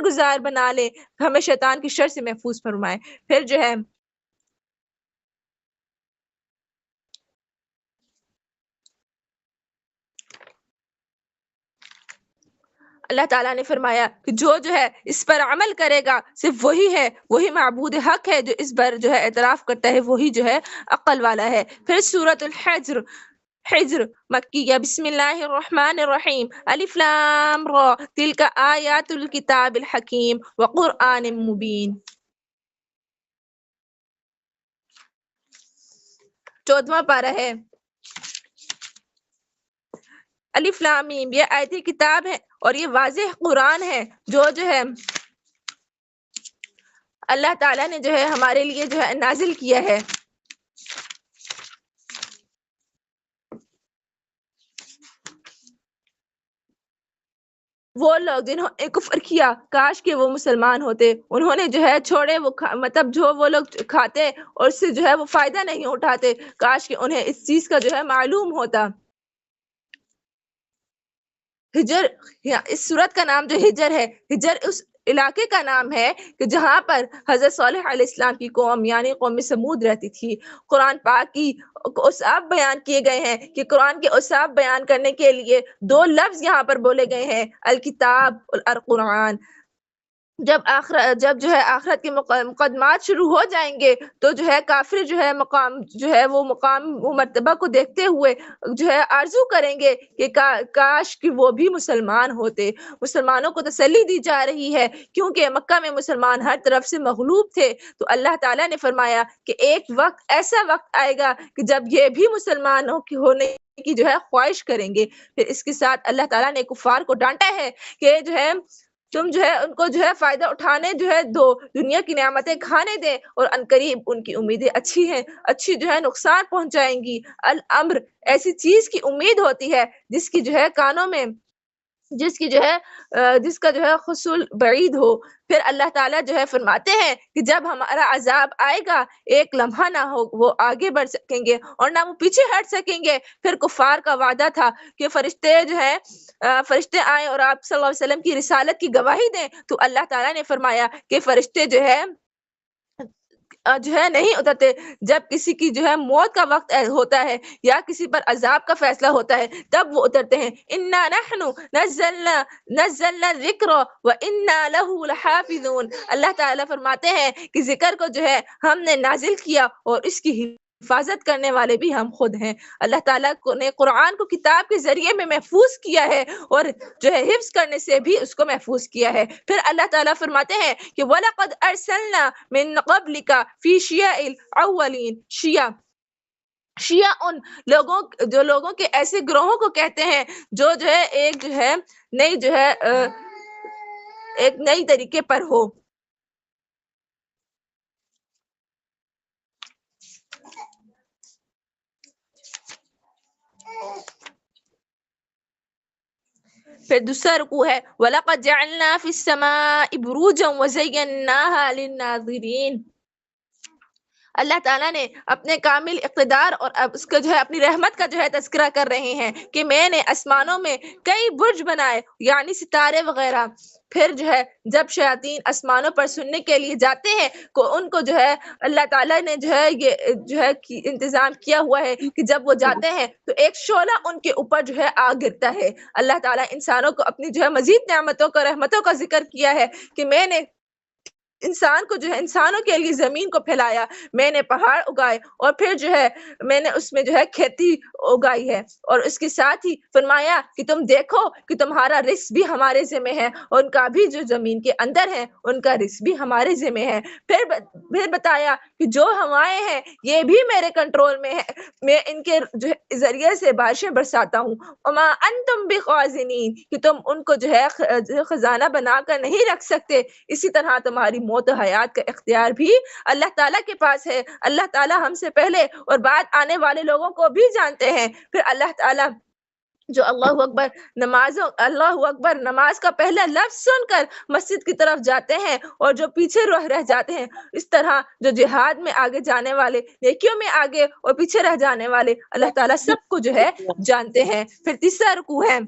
گزار بنا لے، ہمیں شیطان کی شر سے محفوظ فرمائے۔ پھر جو ہے اللہ تعالیٰ نے فرمایا کہ جو ہے اس پر عمل کرے گا صرف وہی معبود حق ہے، جو اس پر جو ہے اعتراف کرتا ہے وہی جو ہے عقل والا ہے۔ پھر سورۃ حجر مکیہ، بسم اللہ الرحمن الرحیم، الف لام را، تلک آیات الکتاب الحکیم وقرآن مبین۔ 14واں پارہ ہے۔ الف لام میم، یہ آیت کتاب ہے اور یہ واضح قرآن ہے جو ہے اللہ تعالیٰ نے جو ہے ہمارے لیے جو ہے نازل کیا ہے۔ وہ لوگ جنہوں نے کفر کیا کاش کہ وہ مسلمان ہوتے، انہوں نے جو ہے چھوڑے جو وہ لوگ کھاتے اور اس سے جو ہے وہ فائدہ نہیں اٹھاتے، کاش کہ انہیں اس چیز کا جو ہے معلوم ہوتا۔ ہجر، اس سورت کا نام جو ہجر ہے، ہجر اس علاقے کا نام ہے کہ جہاں پر حضرت صالح علیہ السلام کی قوم یعنی قوم سمود رہتی تھی۔ قرآن پاک کی اوصاف بیان کیے گئے ہیں کہ قرآن کے اوصاف بیان کرنے کے لیے 2 لفظ یہاں پر بولے گئے ہیں، الکتاب اور القرآن۔ جب جو ہے آخرت کے مقدمات شروع ہو جائیں گے تو جو ہے کافر جو ہے وہ مرتبہ کو دیکھتے ہوئے جو ہے آرزو کریں گے کہ کاش کہ وہ بھی مسلمان ہوتے۔ مسلمانوں کو تسلی دی جا رہی ہے کیونکہ مکہ میں مسلمان ہر طرف سے مغلوب تھے، تو اللہ تعالیٰ نے فرمایا کہ ایک ایسا وقت آئے گا کہ جب یہ بھی مسلمانوں کی ہونے کی جو ہے خواہش کریں گے۔ پھر اس کے ساتھ اللہ تعالیٰ نے کفار کو ڈانٹا ہے کہ جو ہے تم جو ہے ان کو جو ہے فائدہ اٹھانے جو ہے دو، دنیا کی نعمتیں کھانے دیں، اور عنقریب ان کی امیدیں اچھی جو ہے نقصان پہنچائیں گی۔ الامر ایسی چیز کی امید ہوتی ہے جس کی جو ہے کانوں میں جس کا جو ہے حصول بعید ہو۔ پھر اللہ تعالیٰ جو ہے فرماتے ہیں کہ جب ہمارا عذاب آئے گا ایک لمحہ نہ ہو وہ آگے بڑھ سکیں گے اور نہ وہ پیچھے ہٹ سکیں گے۔ پھر کفار کا وعدہ تھا کہ فرشتے آئیں اور آپ صلی اللہ علیہ وسلم کی رسالت کی گواہی دیں، تو اللہ تعالیٰ نے فرمایا کہ فرشتے جو ہے نہیں اترتے۔ جب کسی کی جو ہے موت کا وقت ہوتا ہے یا کسی پر عذاب کا فیصلہ ہوتا ہے تب وہ اترتے ہیں۔ انا نحن نزلنا الذکر وانا له لحافظون۔ اللہ تعالیٰ فرماتے ہیں کہ ذکر کو جو ہے ہم نے نازل کیا اور اس کی حفاظت کرنے والے بھی ہم خود ہیں۔ اللہ تعالیٰ نے قرآن کو کتاب کے ذریعے میں محفوظ کیا ہے اور جو ہے حفظ کرنے سے بھی اس کو محفوظ کیا ہے۔ پھر اللہ تعالیٰ فرماتے ہیں کہ وَلَقَدْ أَرْسَلْنَا مِن قَبْلِكَ فِي شِيَعِ الْأَوَّلِينَ۔ شیعہ ان لوگوں کے ایسے گروہوں کو کہتے ہیں جو ہے ایک جو ہے نئی جو ہے ایک نئی طریقے پر ہو۔ پھر دوسرا رکوع ہے وَلَقَدْ جَعَلْنَا فِي السَّمَاءِ بُرُوجًا وَزَيَّنَّاهَا لِلنَّاظِرِينَ۔ اللہ تعالیٰ نے اپنے کامل اقتدار اور اب اس کا جو ہے اپنی رحمت کا جو ہے تذکرہ کر رہے ہیں کہ میں نے آسمانوں میں کئی برج بنائے یعنی ستارے وغیرہ۔ پھر جو ہے جب شیاطین آسمانوں پر سننے کے لیے جاتے ہیں ان کو جو ہے اللہ تعالیٰ نے جو ہے یہ جو ہے انتظام کیا ہوا ہے کہ جب وہ جاتے ہیں تو ایک شعلہ ان کے اوپر جو ہے آ گرتا ہے۔ اللہ تعالیٰ انسانوں کو اپنی جو ہے مزید نعمتوں کا رحمتوں کا ذکر کیا ہے کہ میں نے انسان کو جو ہے انسانوں کے لیے زمین کو پھیلایا، میں نے پہاڑ اگائے اور پھر جو ہے میں نے اس میں جو ہے کھیتی اگائی ہے، اور اس کے ساتھ ہی فرمایا کہ تم دیکھو کہ تمہارا رزق بھی ہمارے ذمہ ہے اور ان کا بھی جو زمین کے اندر ہے ان کا رزق بھی ہمارے ذمہ ہے۔ پھر بتایا کہ جو ہوائیں ہیں یہ بھی میرے کنٹرول میں ہے، میں ان کے جو ہے ذریعے سے بارشیں برساتا ہوں۔ وما انتم بخازنین، کہ تم ان کو جو ہے خزانہ بنا کر نہیں رکھ سکتے۔ اسی طرح تمہاری موت و حیات کا اختیار بھی اللہ تعالیٰ کے پاس ہے۔ اللہ تعالیٰ ہم سے پہلے اور بعد آنے والے لوگوں کو بھی جانتے ہیں۔ پھر اللہ تعالیٰ جو اللہ اکبر نماز کا پہلا لفظ سن کر مسجد کی طرف جاتے ہیں اور جو پیچھے رہ جاتے ہیں، اس طرح جو جہاد میں آگے جانے والے، نیکیوں میں آگے اور پیچھے رہ جانے والے اللہ تعالیٰ سب کو جو ہے جانتے ہیں۔ پھر تیسرا رکوع ہے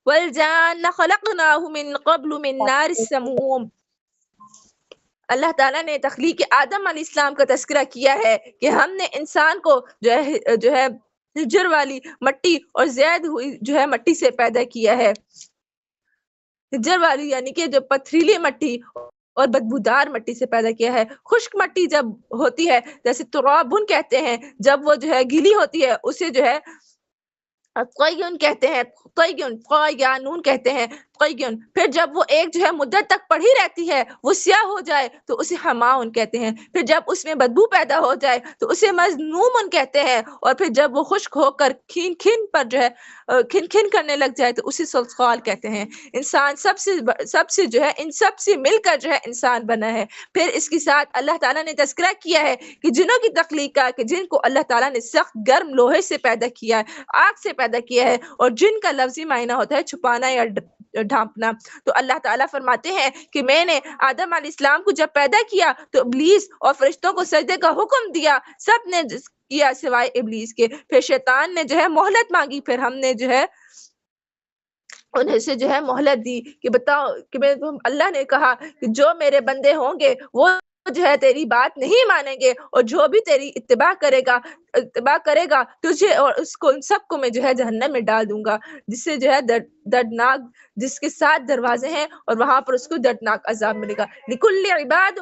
وَالْجَانَّ خَلَقْنَاهُ مِن قَبْلُ مِن نَارِ السَّمُومِ۔ اللہ تعالیٰ نے تخلیق آدم علیہ السلام کا تذکرہ کیا ہے کہ ہم نے انسان کو جو ہے ہجر والی مٹی اور زید ہوئی جو ہے مٹی سے پیدا کیا ہے۔ ہجر والی یعنی کہ جو پتھریلی مٹی اور بدبودار مٹی سے پیدا کیا ہے۔ خشک مٹی جب ہوتی ہے جیسے ترابن کہتے ہیں، جب وہ جو ہے گیلی ہوتی ہے اسے جو ہے قیون کہتے ہیں، قیانون کہتے ہیں، قیون۔ پھر جب وہ ایک جو ہے مدت تک پڑی رہتی ہے وہ سیاہ ہو جائے تو اسے حماؤن کہتے ہیں۔ پھر جب اس میں بدبو پیدا ہو جائے تو اسے مذمومن کہتے ہیں، اور پھر جب وہ خشک ہو کر کھن پر جو ہے کھن کرنے لگ جائے تو اسے سلسال کہتے ہیں۔ انسان سب سے جو ہے ان سب سے مل کر جو ہے انسان بنا ہے۔ پھر اس کے ساتھ اللہ تعالیٰ نے تذکرہ کیا ہے کہ جنوں کی تخلیق کا کہ جن کو اللہ تعالیٰ نے سخت گرم لوہے سے پیدا کیا ہے، آگ سے پیدا کیا ہے، اور جن کا لفظی معنی ہوتا ہے چھپانا یا ڈھانپنا۔ تو اللہ تعالیٰ فرماتے ہیں کہ میں نے آدم علیہ السلام کو جب پیدا کیا تو ابلیس اور فرشتوں کو سجدے کا حکم دیا، سب نے کیا سوائے ابلیس کے۔ پھر شیطان نے جو ہے مہلت مانگی، پھر ہم نے جو ہے انہیں سے جو ہے مہلت دی کہ بتاؤ کہ اللہ نے کہا کہ جو میرے بندے ہوں گے وہ جو ہے تیری بات نہیں مانیں گے، اور جو بھی تیری اتباع کرے گا تجھے اور اس کو ان سب کو میں جو ہے جہنم میں ڈال دوں گا، جس سے جو ہے دردناک، جس کے 7 دروازے ہیں اور وہاں پر اس کو دردناک عذاب ملے گا۔ لِكُلِّ عِبَادٍ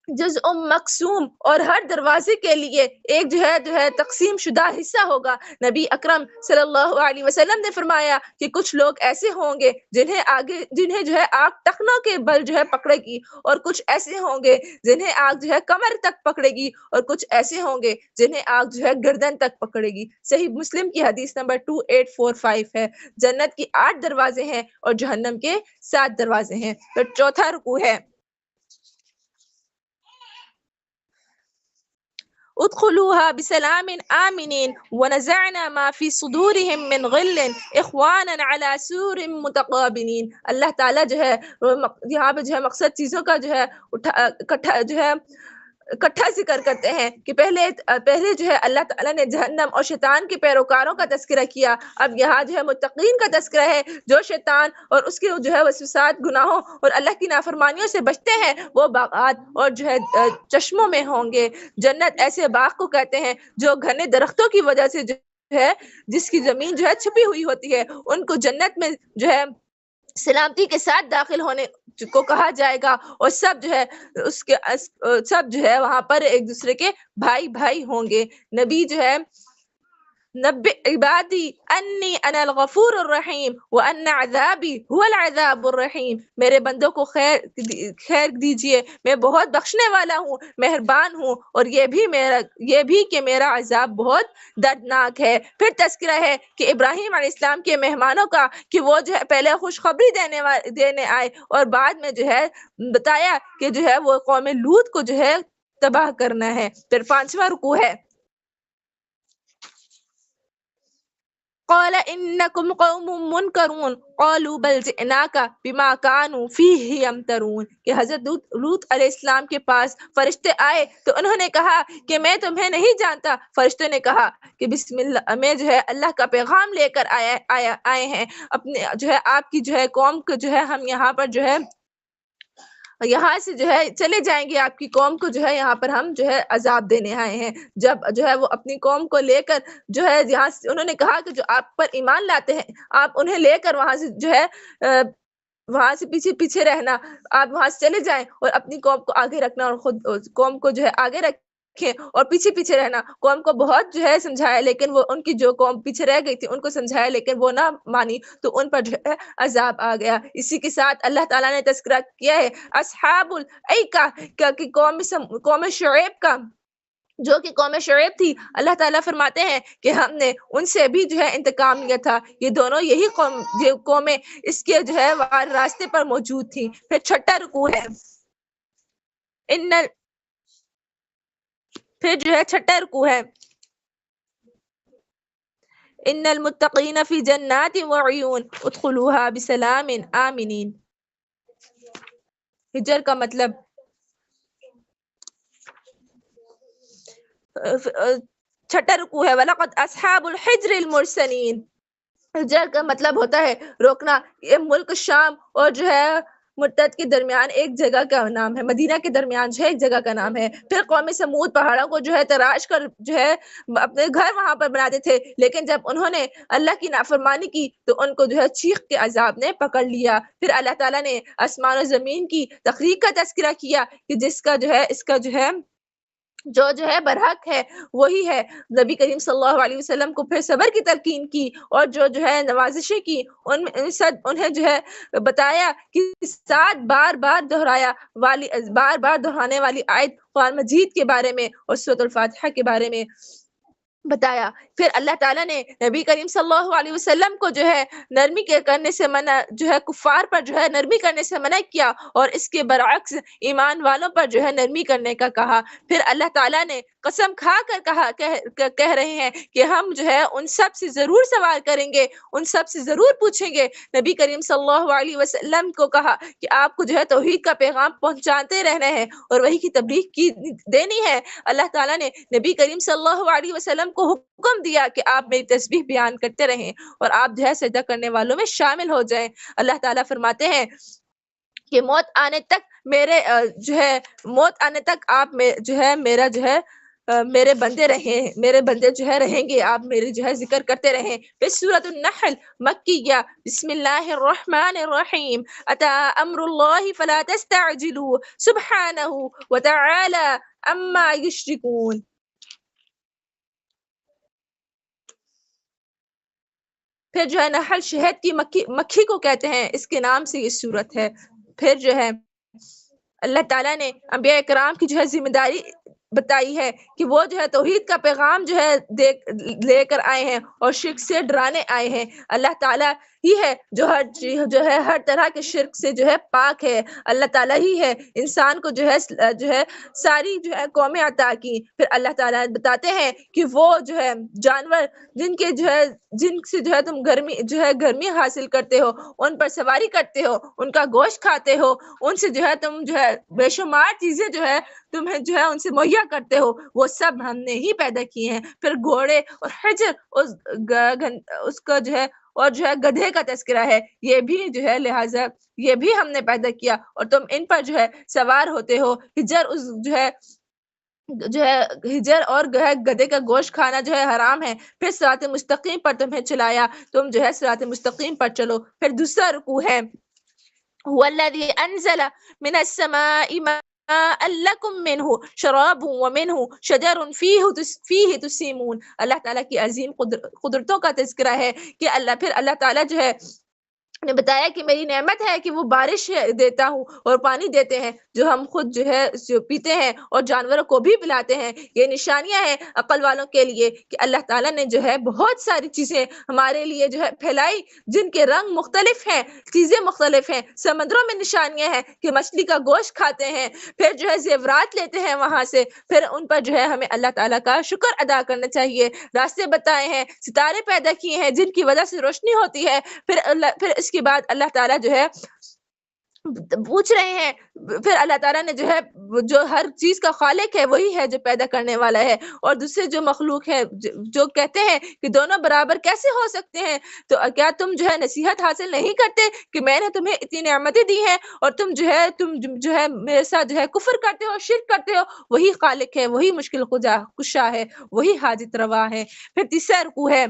جزء مقسوم، اور ہر دروازے کے لیے ایک جو ہے تقسیم شدہ حصہ ہوگا۔ نبی اکرم صلی اللہ علیہ وسلم نے فرمایا کہ کچھ لوگ ایسے ہوں گے جنہیں جو ہے آگ ٹخنوں کے بل جو ہے پکڑے گی، اور کچھ ایسے ہوں گے جنہیں آگ جو ہے کمر تک پکڑے گی، اور کچھ ایسے ہوں گے جنہیں آگ جو ہے گردن تک پکڑے گی۔ صحیح مسلم کی حدیث نمبر 2845 ہے۔ جنت کی 8 دروازے ہیں اور جہنم کے 7 دروازے ہیں۔ پھر چوتھا رکوع ہے ادخلوها بسلام آمنین ونزعنا ما في صدورهم من غل اخوانا على سور متقابلین۔ اللہ تعالیٰ جو ہے یہاں پہ جو ہے مقصد چیزوں کا جو ہے اکٹھا ذکر کرتے ہیں کہ پہلے جو ہے اللہ تعالیٰ نے جہنم اور شیطان کے پیروکاروں کا تذکرہ کیا، اب یہاں جو ہے متقین کا تذکرہ ہے۔ جو شیطان اور اس کے جو ہے وسوسات، گناہوں اور اللہ کی نافرمانیوں سے بچتے ہیں وہ باغات اور جو ہے چشموں میں ہوں گے۔ جنت ایسے باغ کو کہتے ہیں جو گھنے درختوں کی وجہ سے جو ہے جس کی زمین جو ہے چھپی ہوئی ہوتی ہے، ان کو جنت میں جو ہے سلامتی کے ساتھ داخل ہونے کو کہا جائے گا، اور سب جو ہے سب جو ہے وہاں پر ایک دوسرے کے بھائی بھائی ہوں گے۔ نبی جو ہے نبئ عبادی انی انا الغفور الرحیم وان عذابی هو العذاب الرحیم، میرے بندوں کو خیر دیجئے، میں بہت بخشنے والا ہوں، مہربان ہوں، اور یہ بھی کہ میرا عذاب بہت دردناک ہے۔ پھر تذکرہ ہے کہ ابراہیم علیہ السلام کے مہمانوں کا، کہ وہ جو ہے پہلے خوشخبری دینے آئے، اور بعد میں جو ہے بتایا کہ جو ہے وہ قوم لوط کو جو ہے تباہ کرنا ہے۔ پھر 5واں رکوع ہے، قال انکم قوم منکرون قالوا بل جئناک بما كانوا فیہ یمترون، کہ حضرت لوط علیہ السلام کے پاس فرشتے آئے تو انہوں نے کہا کہ میں تمہیں نہیں جانتا۔ فرشتوں نے کہا کہ بسم اللہ، میں جو ہے اللہ کا پیغام لے کر آئے ہیں، اپنے جو ہے آپ کی جو ہے قوم کو جو ہے ہم یہاں پر جو ہے یہاں سے جو ہے چلے جائیں گے، آپ کی قوم کو جو ہے یہاں پر ہم جو ہے عذاب دینے آئے ہیں۔ جب جو ہے وہ اپنی قوم کو لے کر جو ہے یہاں سے انہوں نے کہا کہ جو آپ پر ایمان لاتے ہیں آپ انہیں لے کر وہاں سے جو ہے وہاں سے پیچھے رہنا، آپ وہاں سے چلے جائیں اور اپنی قوم کو آگے رکھنا، اور خود قوم کو جو ہے آگے رکھیں اور پیچھے رہنا۔ قوم کو بہت جو ہے سمجھایا، لیکن وہ ان کی جو قوم پیچھے رہ گئی تھی ان کو سمجھایا، لیکن وہ نہ مانی، تو ان پر جو ہے عذاب آ گیا۔ اسی کے ساتھ اللہ تعالیٰ نے تذکرہ کیا ہے اصحاب الایکہ کہ قوم شعیب کا، جو کہ قوم شعیب تھی، اللہ تعالیٰ فرماتے ہیں کہ ہم نے ان سے بھی جو ہے انتقام لیا تھا۔ یہ دونوں یہی قومیں اس کے جو ہے راستے پر موجود تھیں۔ پھر 6واں رکوع ہے، پھر جو ہے 6واں رکوع ہے، ان المتقین فی جنات وعیون ادخلوها بسلام آمنین۔ ہجر کا مطلب 6واں رکوع ہے، وَلَقَدْ أَصْحَابُ الْحِجْرِ الْمُرْسَلِينَ۔ ہجر کا مطلب ہوتا ہے روکنا۔ یہ ملک شام اور جو ہے مرتد کے درمیان ایک جگہ کا نام ہے، مدینہ کے درمیان جو ہے ایک جگہ کا نام ہے۔ پھر قوم سمود پہاڑوں کو جو ہے تراش کر جو ہے اپنے گھر وہاں پر بناتے تھے، لیکن جب انہوں نے اللہ کی نافرمانی کی تو ان کو جو ہے چیخ کے عذاب نے پکڑ لیا۔ پھر اللہ تعالیٰ نے آسمان و زمین کی تخلیق کا تذکرہ کیا کہ جس کا جو ہے اس کا جو ہے جو ہے برحق ہے وہی ہے۔ نبی کریم صلی اللہ علیہ وسلم کو پھر صبر کی تلقین کی، اور جو ہے نوازشیں کی، انہیں جو ہے بتایا کہ 7 بار دہرانے والی آیت قرآن مجید کے بارے میں اور سورۃ الفاتحہ کے بارے میں بتایا۔ پھر اللہ تعالیٰ نے نبی کریم صلی اللہ علیہ وسلم کو جو ہے نرمی کرنے سے منع، جو ہے کفار پر جو ہے نرمی کرنے سے منع کیا، اور اس کے برعکس ایمان والوں پر جو ہے نرمی کرنے کا کہا۔ پھر اللہ تعالیٰ نے قسم کھا کر کہہ رہے ہیں کہ ہم جو ہے ان سب سے ضرور سوال کریں گے، ان سب سے ضرور پوچھیں گے۔ نبی کریم صلی اللہ علیہ وسلم کو کہا کہ آپ کو جو ہے توحید کا پیغام پہنچاتے رہنا ہے اور وہی کی تبلیغ کی دینی ہے۔ اللہ تعالیٰ نے نبی کریم صلی اللہ علیہ وسلم کو حکم دیا کہ آپ میری تسبیح بیان کرتے رہیں اور آپ جو ہے سجدہ کرنے والوں میں شامل ہو جائیں۔ اللہ تعالیٰ فرماتے ہیں کہ موت آنے تک آپ جو ہے میرا جو ہے میرے بندے جو ہے رہیں گے، آپ میری جو ہے ذکر کرتے رہیں۔ پھر سورۃ النحل مکیہ، بسم اللہ الرحمن الرحیم، اتی امر اللہ فلا تستعجلوا سبحانہ وتعالی عما یشرکون۔ پھر جو ہے نحل شہد کی مکھی کو کہتے ہیں، اس کے نام سے یہ سورت ہے۔ پھر جو ہے اللہ تعالیٰ نے انبیاء کرام کی جو ہے ذمہ داری بتائی ہے کہ وہ جو ہے توحید کا پیغام جو ہے لے کر آئے ہیں اور شرک سے ڈرانے آئے ہیں۔ اللہ تعالیٰ ہی ہے جو ہر طرح کے شرک سے جو ہے پاک ہے۔ اللہ تعالیٰ ہی ہے انسان کو جو ہے ساری جو ہے قومیں عطا کی۔ پھر اللہ تعالیٰ بتاتے ہیں کہ وہ جو ہے جانور جن سے جو ہے تم گرمی حاصل کرتے ہو، ان پر سواری کرتے ہو، ان کا گوشت کھاتے ہو، ان سے جو ہے تم جو ہے بے شمار چیزیں جو ہے تمہیں جو ہے ان سے مہیا کرتے ہو، وہ سب ہم نے ہی پیدا کیے ہیں۔ پھر گھوڑے اور حجر اس کا جو ہے اور جو ہے گدھے کا تذکرہ ہے، یہ بھی جو ہے لہٰذا یہ بھی ہم نے پیدا کیا اور تم ان پر جو ہے سوار ہوتے ہو۔ حجر جو ہے جو ہے ہجر اور جو ہے گدھے کا گوشت کھانا جو ہے حرام ہے، پھر صراط مستقیم پر تمہیں چلایا، تم جو ہے صراط مستقیم پر چلو۔ پھر دوسرا رکوع ہے هو الذي أنزل من السماء ماء لكم منه شراب ومنه شجر فيه تسيمون۔ اللہ تعالیٰ کی عظیم قدرتوں کا تذکرہ ہے کہ اللہ تعالیٰ جو ہے نے بتایا کہ میری نعمت ہے کہ وہ بارش دیتا ہوں اور پانی دیتے ہیں جو ہم خود جو ہے پیتے ہیں اور جانوروں کو بھی پلاتے ہیں۔ یہ نشانیاں ہیں عقل والوں کے لیے کہ اللہ تعالیٰ نے جو ہے بہت ساری چیزیں ہمارے لیے جو ہے پھیلائی، جن کے رنگ مختلف ہیں، چیزیں مختلف ہیں۔ سمندروں میں نشانیاں ہیں کہ مچھلی کا گوشت کھاتے ہیں، پھر جو ہے زیورات لیتے ہیں وہاں سے، پھر ان پر جو ہے ہمیں اللہ تعالیٰ کا شکر ادا کرنا چاہیے۔ راستے بتائے ہیں، ستارے پیدا کیے ہیں جن کی وجہ سے روشنی ہوتی ہے، پھر اس کے بعد اللہ تعالیٰ جو ہے پوچھ رہے ہیں، پھر اللہ تعالیٰ نے جو ہے جو ہر چیز کا خالق ہے وہی ہے جو پیدا کرنے والا ہے، اور دوسرے جو مخلوق ہے جو کہتے ہیں کہ دونوں برابر کیسے ہو سکتے ہیں، تو کیا تم جو ہے نصیحت حاصل نہیں کرتے کہ میں نے تمہیں اتنی نعمتیں دی ہیں اور تم جو ہے میرے ساتھ جو ہے کفر کرتے ہو، شرک کرتے ہو؟ وہی خالق ہے، وہی مشکل کشا ہے، وہی حاجت روا ہے۔ پھر تیسرا رکوع ہے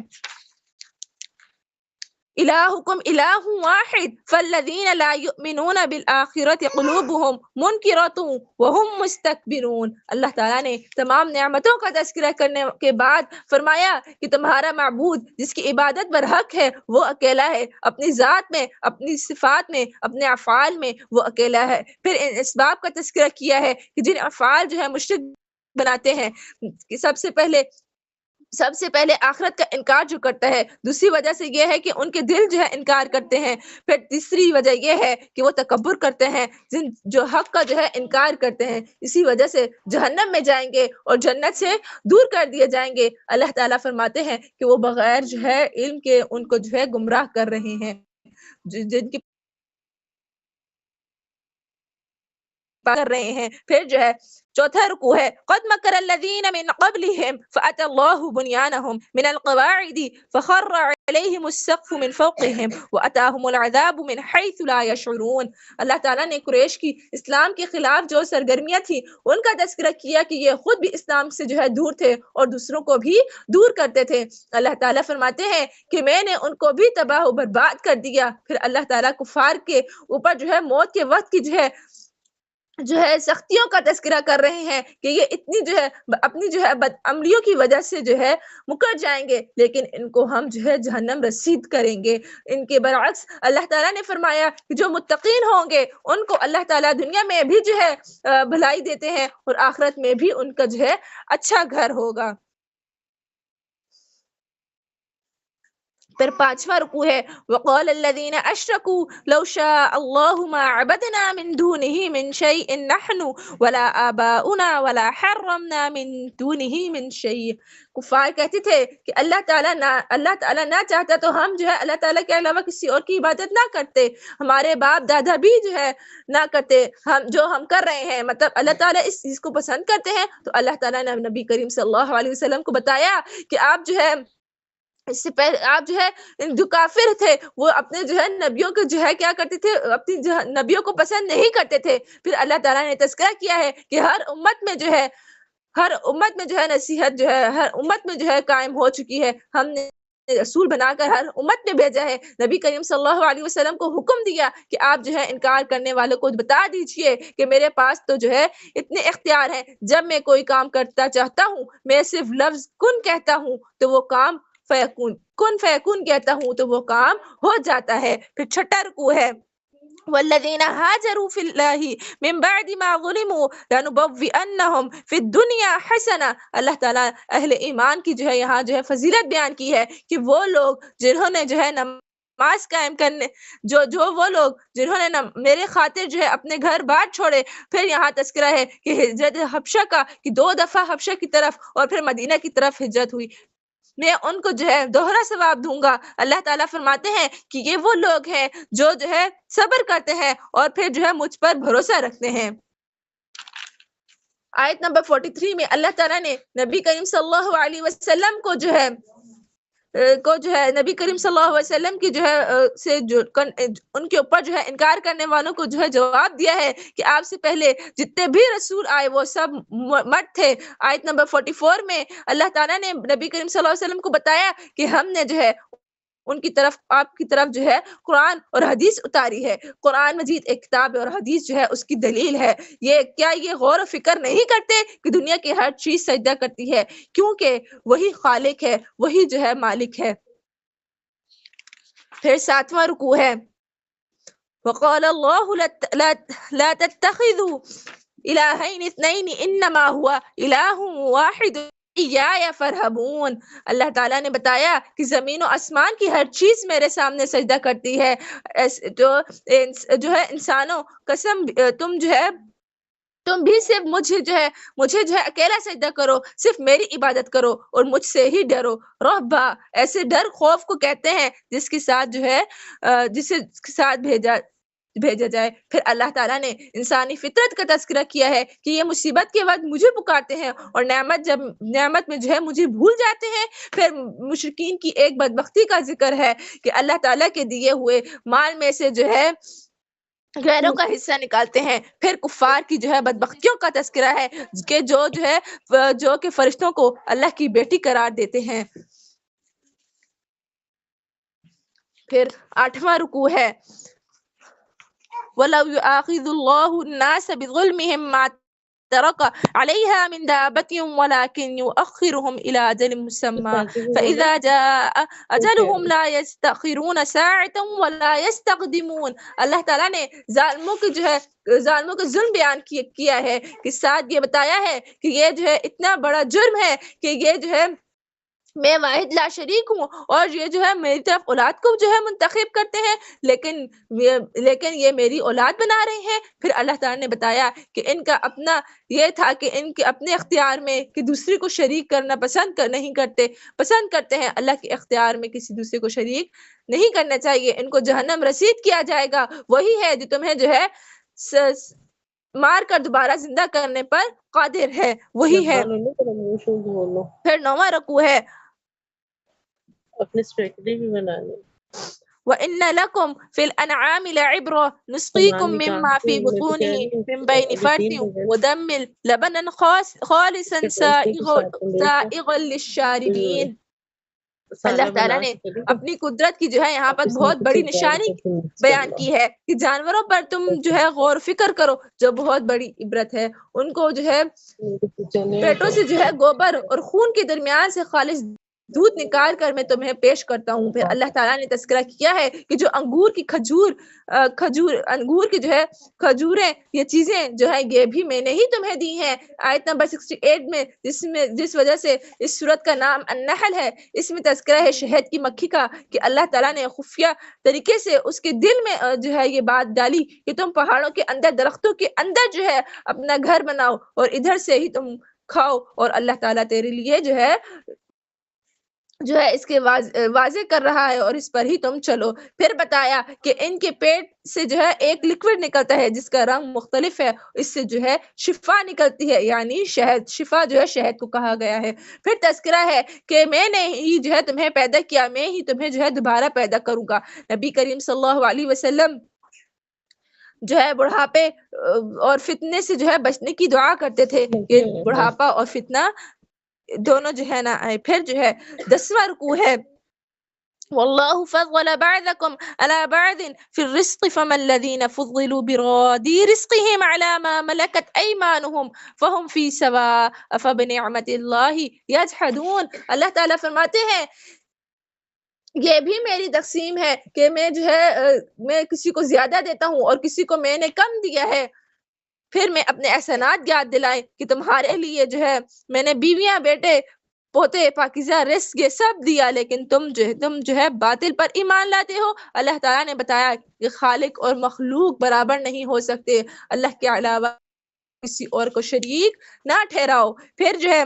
إلهكم إله واحد فالذين لا يؤمنون بالآخرة قلوبهم منكرة وهم مستكبرون۔ اللہ تعالیٰ نے تمام نعمتوں کا تذکرہ کرنے کے بعد فرمایا کہ تمہارا معبود جس کی عبادت برحق ہے وہ اکیلا ہے، اپنی ذات میں، اپنی صفات میں، اپنے افعال میں وہ اکیلا ہے۔ پھر ان اسباب کا تذکرہ کیا ہے کہ جن افعال جو ہے مشرک بناتے ہیں، سب سے پہلے آخرت کا انکار جو کرتا ہے، دوسری وجہ سے یہ ہے کہ ان کے دل جو ہے انکار کرتے ہیں، پھر تیسری وجہ یہ ہے کہ وہ تکبر کرتے ہیں، جو حق کا جو ہے انکار کرتے ہیں، اسی وجہ سے جہنم میں جائیں گے اور جنت سے دور کر دیے جائیں گے۔ اللہ تعالیٰ فرماتے ہیں کہ وہ بغیر جو ہے علم کے ان کو جو ہے گمراہ کر رہے ہیں، جن کی کر رہے ہیں۔ پھر جو ہے چوتھا رکوع ہے قد مکر الذین من قبلهم فأتى الله بنيانهم من القواعد فخر عليهم السقف من فوقهم وأتاهم العذاب من حيث لا يشعرون۔ اللہ تعالیٰ نے قریش کی اسلام کے خلاف جو سرگرمیاں تھی ان کا تذکرہ کیا کہ یہ خود بھی اسلام سے جو ہے دور تھے اور دوسروں کو بھی دور کرتے تھے۔ اللہ تعالیٰ فرماتے ہیں کہ میں نے ان کو بھی تباہ و برباد کر دیا۔ پھر اللہ تعالیٰ کفار کے اوپر جو ہے موت کے وقت کی جو ہے سختیوں کا تذکرہ کر رہے ہیں کہ یہ اتنی جو ہے اپنی جو ہے بد عملیوں کی وجہ سے جو ہے مکر جائیں گے، لیکن ان کو ہم جو ہے جہنم رسید کریں گے۔ ان کے برعکس اللہ تعالیٰ نے فرمایا کہ جو متقین ہوں گے ان کو اللہ تعالیٰ دنیا میں بھی جو ہے بھلائی دیتے ہیں اور آخرت میں بھی ان کا جو ہے اچھا گھر ہوگا۔ پھر پانچواں رکوع ہے وقال الذين اشركوا لو شاء الله ما عبدنا من دونه من شيء نحن ولا آباؤنا ولا حرمنا من دونه من شيء۔ کفار کہتے تھے کہ اللہ تعالیٰ نہ چاہتا تو ہم جو ہے اللہ تعالیٰ کے علاوہ کسی اور کی عبادت نہ کرتے، ہمارے باپ دادا بھی جو ہے نہ کرتے، ہم کر رہے ہیں۔ مطلب اللہ تعالیٰ اس چیز کو پسند کرتے ہیں، تو اللہ تعالیٰ نے نبی کریم صلی اللہ علیہ وسلم کو بتایا کہ آپ جو ہے اس سے پہلے آپ جو ہے جو کافر تھے وہ اپنے جو ہے نبیوں کو جو ہے کیا کرتے تھے، اپنی نبیوں کو پسند نہیں کرتے تھے۔ پھر اللہ تعالیٰ نے تذکرہ کیا ہے کہ ہر امت میں جو ہے نصیحت جو ہے ہر امت میں جو ہے قائم ہو چکی ہے۔ ہم نے رسول بنا کر ہر امت میں بھیجا ہے۔ نبی کریم صلی اللہ علیہ وسلم کو حکم دیا کہ آپ جو ہے انکار کرنے والوں کو بتا دیجئے کہ میرے پاس تو جو ہے اتنے اختیار ہیں، جب میں کوئی کام کرتا چاہتا ہوں میں صرف لفظ کن کہتا ہوں تو وہ کام فیکون، کن فیکون کہتا ہوں تو وہ کام ہو جاتا ہے۔ پھر چھٹا رکوع ہے والذین ہاجروا فی اللہ من بعد ما ظلموا لنبوئنہم فی الدنیا حسنہ۔ اللہ تعالیٰ اہل ایمان کی جو ہے یہاں جو ہے فضیلت بیان کی ہے کہ وہ لوگ جنہوں نے جو ہے نماز قائم کرنے وہ لوگ جنہوں نے میرے خاطر جو ہے اپنے گھر بار چھوڑے۔ پھر یہاں تذکرہ ہے کہ ہجرت حبشہ کا کہ 2 دفعہ حبشہ کی طرف اور پھر مدینہ کی طرف ہجرت ہوئی، میں ان کو جو ہے دوہرا ثواب دوں گا۔ اللہ تعالیٰ فرماتے ہیں کہ یہ وہ لوگ ہیں جو ہے صبر کرتے ہیں اور پھر جو ہے مجھ پر بھروسہ رکھتے ہیں۔ آیت نمبر 43 میں اللہ تعالیٰ نے نبی کریم صلی اللہ علیہ وسلم کو جو ہے کو جو ہے نبی کریم صلی اللہ علیہ وسلم کی جو ہے سے جو ان کے اوپر جو ہے انکار کرنے والوں کو جو ہے جواب دیا ہے کہ آپ سے پہلے جتنے بھی رسول آئے وہ سب مرد تھے۔ آیت نمبر 44 میں اللہ تعالیٰ نے نبی کریم صلی اللہ علیہ وسلم کو بتایا کہ ہم نے جو ہے ان کی طرف آپ کی طرف جو ہے قرآن اور حدیث اتاری ہے۔ قرآن مجید ایک کتاب ہے اور حدیث جو ہے اس کی دلیل ہے۔ یہ غور و فکر نہیں کرتے کہ دنیا کی ہر چیز سجدہ کرتی ہے، کیونکہ وہی خالق ہے، وہی جو ہے مالک ہے۔ پھر 7واں رکوع ہے، وقال اللہ لا تتخذوا الہین اثنین انما ہوا الہ واحد ایایا فرہبون۔ اللہ تعالیٰ نے بتایا کہ زمین و آسمان کی ہر چیز میرے سامنے سجدہ کرتی ہے، جو ہے انسانوں قسم تم بھی صرف مجھے جو ہے اکیلا سجدہ کرو، صرف میری عبادت کرو اور مجھ سے ہی ڈرو۔ رہبا ایسے ڈر خوف کو کہتے ہیں جس کے ساتھ جو ہے جسے ساتھ بھیجا جائے۔ پھر اللہ تعالیٰ نے انسانی فطرت کا تذکرہ کیا ہے کہ یہ مصیبت کے وقت مجھے پکارتے ہیں اور نعمت میں جو ہے مجھے بھول جاتے ہیں۔ پھر مشرکین کی ایک بدبختی کا ذکر ہے کہ اللہ تعالیٰ کے دیے ہوئے مال میں سے جو ہے غیروں کا حصہ نکالتے ہیں۔ پھر کفار کی جو ہے بدبختیوں کا تذکرہ ہے کہ جو کہ فرشتوں کو اللہ کی بیٹی قرار دیتے ہیں۔ پھر 8واں رکوع ہے، وَلَوْ يُؤَاخِذُ اللَّهُ النَّاسَ بِظُلْمِهِمْ مَا تَرَكَ عَلَيْهَا مِنْ دَابَّةٍ وَلَكِنْ يُؤَخِّرُهُمْ إِلَى أَجَلٍ مُّسَمًّى فَإِذَا جَاءَ أَجَلُهُمْ لَا يَسْتَأْخِرُونَ سَاعَةً وَلَا يَسْتَقْدِمُونَ۔ اللہ تعالیٰ نے ظالموں کو ظلم بیان کیا ہے کہ ساتھ یہ بتایا ہے کہ یہ جو ہے اتنا بڑا جرم ہے کہ یہ جو ہے میں واحد لا شریک ہوں اور یہ جو ہے میری طرف اولاد کو جو ہے منتخب کرتے ہیں، لیکن یہ میری اولاد بنا رہے ہیں۔ پھر اللہ تعالیٰ نے بتایا کہ ان کا اپنا یہ تھا کہ ان کے اپنے اختیار میں کہ دوسرے کو شریک کرنا پسند کرتے ہیں، اللہ کے اختیار میں کسی دوسرے کو شریک نہیں کرنا چاہیے۔ ان کو جہنم رسید کیا جائے گا، وہی ہے جو تمہیں جو ہے مار کر دوبارہ زندہ کرنے پر قادر ہے، وہی ہے۔ پھر 9واں رکوع ہے، اپنے اسٹریٹجی بھی بنا لیں۔ وَإِنَّ لَكُمْ فِي الْأَنْعَامِ لَعِبْرَةً نُسْقِيكُم مِّمَّا فِي بُطُونِهِ مِن بَيْنِ فَرْثٍ وَدَمٍ لَبَنًا خَالِصًا سَائِغًا لِّلشَّارِبِينَ۔ اللہ تعالیٰ نے اپنی قدرت کی جو ہے یہاں پر بہت بڑی نشانی بیان کی ہے کہ جانوروں پر تم جو ہے غور و فکر کرو، جو بہت بڑی عبرت ہے۔ ان کو جو ہے پیٹوں سے جو ہے گوبر اور خون کے درمیان سے خالص دودھ نکال کر میں تمہیں پیش کرتا ہوں۔ پھر اللہ تعالیٰ نے تذکرہ کیا ہے کہ جو انگور کی انگور کی جو ہے کھجوریں، یہ چیزیں جو ہے یہ بھی میں نے ہی تمہیں دی ہیں۔ آیت نمبر 68 میں جس وجہ سے اس سورت کا نام النحل ہے، اس میں تذکرہ ہے شہد کی مکھی کا کہ اللہ تعالیٰ نے خفیہ طریقے سے اس کے دل میں جو ہے یہ بات ڈالی کہ تم پہاڑوں کے اندر درختوں کے اندر جو ہے اپنا گھر بناؤ اور ادھر سے ہی تم کھاؤ، اور اللہ تعالیٰ تیرے لیے جو ہے اس کے واضح کر رہا ہے اور اس پر ہی تم چلو۔ پھر بتایا کہ ان کے پیٹ سے جو ہے ایک لیکوڈ نکلتا ہے جس کا رنگ مختلف ہے، اس سے جو ہے شفا نکلتی ہے، یعنی شہد، شفا جو ہے شہد کو کہا گیا ہے۔ پھر تذکرہ ہے کہ میں نے ہی جو ہے تمہیں پیدا کیا، میں ہی تمہیں جو ہے دوبارہ پیدا کروں گا۔ نبی کریم صلی اللہ علیہ وسلم جو ہے بڑھاپے اور فتنے سے جو ہے بچنے کی دعا کرتے تھے کہ بڑھاپا اور فتنہ دونوں جو ہے نہ آئے۔ پھر جو ہے 10واں رکوع ہے، واللہ فضل بعضکم علی بعض فی الرزق فما الذین فضلوا براد رزقهم علی ما ملکت ایمانهم فهم فی سواء افبنعمت اللہ یجحدون۔ اللہ تعالیٰ فرماتے ہیں یہ بھی میری تقسیم ہے کہ میں جو ہے میں کسی کو زیادہ دیتا ہوں اور کسی کو میں نے کم دیا ہے۔ پھر میں اپنے احسانات یاد دلائے کہ تمہارے لیے جو ہے میں نے بیویاں، بیٹے، پوتے، پاکیزہ رزق یہ سب دیا، لیکن تم جو ہے باطل پر ایمان لاتے ہو۔ اللہ تعالیٰ نے بتایا کہ خالق اور مخلوق برابر نہیں ہو سکتے، اللہ کے علاوہ کسی اور کو شریک نہ ٹھہراؤ۔ پھر جو ہے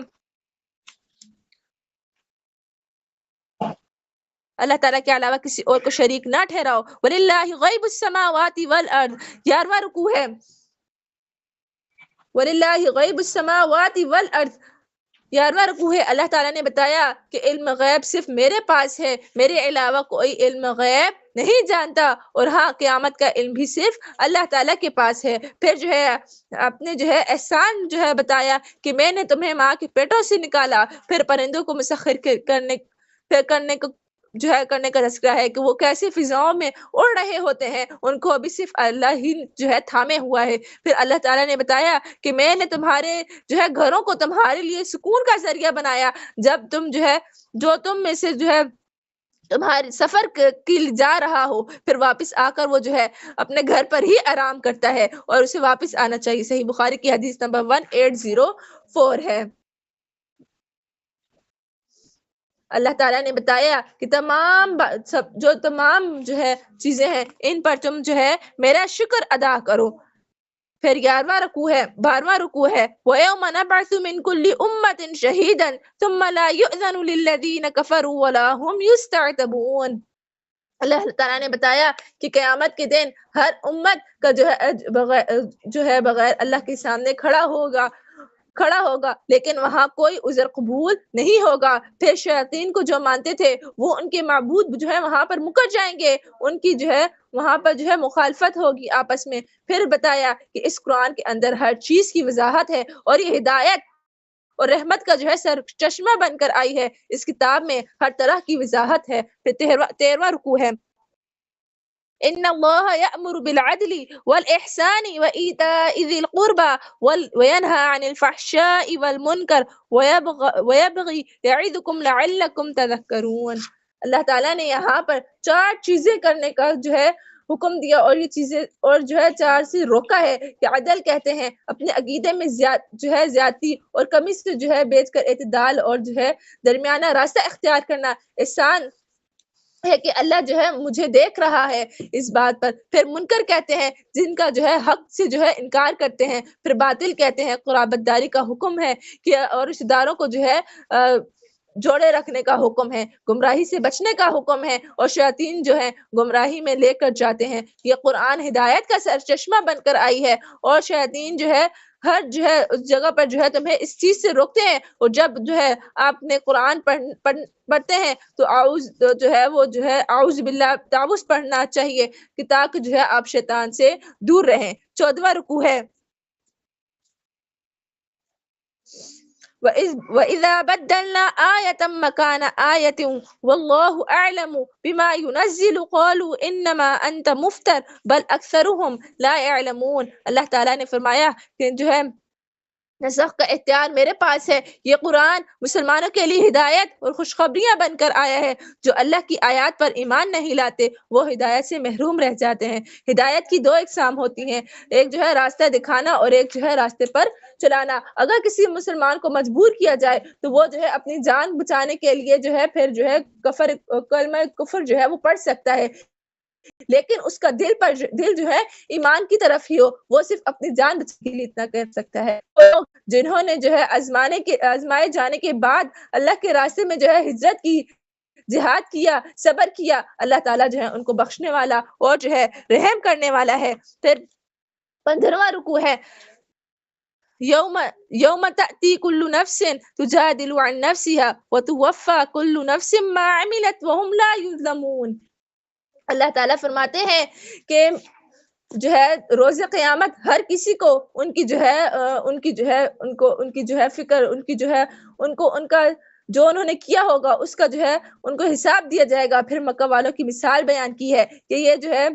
اللہ تعالیٰ کے علاوہ کسی اور کو شریک نہ ٹھہراؤ۔ وَلِلَّهِ غَيْبُ السَّمَاوَاتِ وَالْأَرْضِ 11واں رکوع ہے، وَلِلَّهِ غَيْبُ السَّمَاوَاتِ وَالْأَرْضِ 11واں رکوع ہے، اللہ تعالیٰ نے بتایا کہ علم غیب صرف میرے پاس ہے، میرے علاوہ کوئی علم غیب نہیں جانتا، اور ہاں قیامت کا علم بھی صرف اللہ تعالیٰ کے پاس ہے۔ پھر جو ہے اپنے جو ہے احسان جو ہے بتایا کہ میں نے تمہیں ماں کے پیٹوں سے نکالا، پھر پرندوں کو مسخر کرنے کو جو ہے کرنے کا تذکرہ ہے کہ وہ کیسے فضاؤں میں اڑ رہے ہوتے ہیں، ان کو ابھی صرف اللہ ہی جو ہے تھامے ہوا ہے۔ پھر اللہ تعالیٰ نے بتایا کہ میں نے تمہارے جو ہے گھروں کو تمہارے لیے سکون کا ذریعہ بنایا، جب تم جو ہے جو تم میں سے جو ہے تمہارے سفر کے لیے جا رہا ہو، پھر واپس آ کر وہ جو ہے اپنے گھر پر ہی آرام کرتا ہے اور اسے واپس آنا چاہیے۔ صحیح بخاری کی حدیث نمبر 1804 ہے۔ اللہ تعالیٰ نے بتایا کہ تمام جو ہے چیزیں ہیں ان پر تم جو ہے میرا شکر ادا کرو۔ پھر 11واں رکوع ہے، 12واں رکوع ہے، وَيَوْمَ نَبْعَثُ مِنْ كُلِّ أُمَّةٍ شَهِيدًا ثُمَّ لَا يُؤْذَنُ لِلَّذِينَ كَفَرُوا وَلَا هُمْ يُسْتَعْتَبُونَ۔ اللہ تعالیٰ نے بتایا کہ قیامت کے دن ہر امت کا جو ہے بغیر اللہ کے سامنے کھڑا ہوگا، لیکن وہاں کوئی عذر قبول نہیں ہوگا۔ پھر شیاطین کو جو مانتے تھے وہ ان کے معبود جو ہے وہاں پر مکر جائیں گے، ان کی جو ہے وہاں پر جو ہے مخالفت ہوگی آپس میں۔ پھر بتایا کہ اس قرآن کے اندر ہر چیز کی وضاحت ہے اور یہ ہدایت اور رحمت کا جو ہے سر چشمہ بن کر آئی ہے، اس کتاب میں ہر طرح کی وضاحت ہے۔ پھر 13واں رکوع ہے، ان اللہ یأمر بالعدل والاحسان وایتاء ذی القربى وینہی عن الفحشاء والمنکر ویبغی یعظکم لعلکم تذکرون۔ اللہ تعالیٰ نے یہاں پر 4 چیزیں کرنے کا جو ہے حکم دیا، اور یہ چیزیں اور جو ہے 4 سے روکا ہے کہ عدل کہتے ہیں اپنے عقیدے میں جو ہے زیادتی اور کمی سے جو ہے بیچ کر اعتدال اور جو ہے درمیانہ راستہ اختیار کرنا، احسان ہے کہ اللہ جو ہے مجھے دیکھ رہا ہے اس بات پر۔ پھر منکر کہتے ہیں جن کا جو ہے حق سے جو ہے انکار کرتے ہیں۔ پھر باطل کہتے ہیں قرابت داری کا حکم ہے کہ اور رشتہ داروں کو جو ہے جوڑے رکھنے کا حکم ہے، گمراہی سے بچنے کا حکم ہے، اور شیاطین جو ہے گمراہی میں لے کر جاتے ہیں۔ یہ قرآن ہدایت کا سرچشمہ بن کر آئی ہے، اور شیاطین جو ہے ہر جو ہے اس جگہ پر جو ہے تمہیں اس چیز سے روکتے ہیں، اور جب جو ہے آپ نے قرآن پڑھتے ہیں تو جو ہے وہ جو ہے اعوذ باللہ تعوذ پڑھنا چاہیے کہ تاکہ جو ہے آپ شیطان سے دور رہیں۔ 14واں رکوع ہے، وَإِذَا بَدَّلْنَا آيَةً مَّكَانَ آيَةٍ وَاللَّهُ أَعْلَمُ بِمَا يُنَزِّلُ قَالُوا إِنَّمَا أَنتَ مُفْتَرٍ بَلْ أَكْثَرُهُمْ لَا يَعْلَمُونَ۔ اللہ تعالیٰ نے فرمایا کہ جو ہے نسخ کا اختیار میرے پاس ہے، یہ قرآن مسلمانوں کے لیے ہدایت اور خوشخبریاں بن کر آیا ہے۔ جو اللہ کی آیات پر ایمان نہیں لاتے وہ ہدایت سے محروم رہ جاتے ہیں۔ ہدایت کی 2 اقسام ہوتی ہیں، ایک جو ہے راستہ دکھانا اور ایک جو ہے راستے پر چلانا۔ اگر کسی مسلمان کو مجبور کیا جائے تو وہ جو ہے اپنی جان بچانے کے لیے جو ہے پھر جو ہے کلمہ کفر جو ہے وہ پڑھ سکتا ہے، لیکن اس کا دل جو ہے ایمان کی طرف ہی ہو، وہ صرف اپنی جان بچانے کے لیے اتنا کر سکتا ہے۔ لوگ جنہوں نے جو ہے آزمائے جانے کے بعد اللہ کے راستے میں جو ہے ہجرت کی، جہاد کیا، صبر کیا، اللہ تعالیٰ جو ہے ان کو بخشنے والا اور جو ہے رحم کرنے والا ہے۔ پھر 15واں رکوع ہے، یوم تأتی کل نفس تجادل عن نفسها وتوفى كل نفس ما عملت وهم لا يظلمون۔ اللہ تعالیٰ فرماتے ہیں کہ جو ہے روز قیامت ہر کسی کو ان کی جو ہے فکر، ان کی جو ہے ان کا جو انہوں نے کیا ہوگا اس کا جو ہے ان کو حساب دیا جائے گا۔ پھر مکہ والوں کی مثال بیان کی ہے کہ یہ جو ہے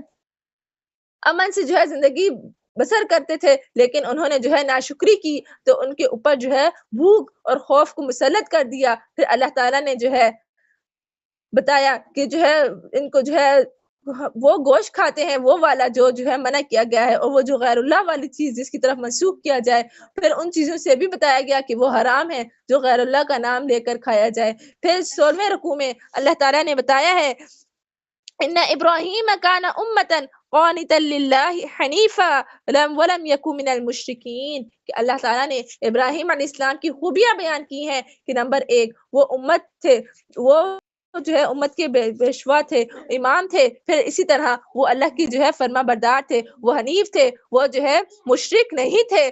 امن سے جو ہے زندگی بسر کرتے تھے، لیکن انہوں نے جو ہے ناشکری کی تو ان کے اوپر جو ہے بھوک اور خوف کو مسلط کر دیا۔ پھر اللہ تعالیٰ نے جو ہے بتایا کہ جو ہے ان کو جو ہے وہ گوشت کھاتے ہیں وہ والا جو ہے منع کیا گیا ہے، اور وہ جو غیر اللہ والی چیز جس کی طرف منسوخ کیا جائے، پھر ان چیزوں سے بھی بتایا گیا کہ وہ حرام ہے جو غیر اللہ کا نام لے کر کھایا جائے۔ پھر 16ویں رکوع میں اللہ تعالیٰ نے بتایا ہے ان ابراہیم کان امۃ قانتا للہ حنیفا ولم یکن من المشرکین، کہ اللہ تعالیٰ نے ابراہیم علیہ السلام کی خوبیاں بیان کی ہیں کہ نمبر 1 وہ امت تھے، وہ جو ہے امت کے پیشوا تھے، امام تھے، پھر اسی طرح وہ اللہ کی جو ہے فرما بردار تھے، وہ حنیف تھے، وہ جو ہے مشرک نہیں تھے،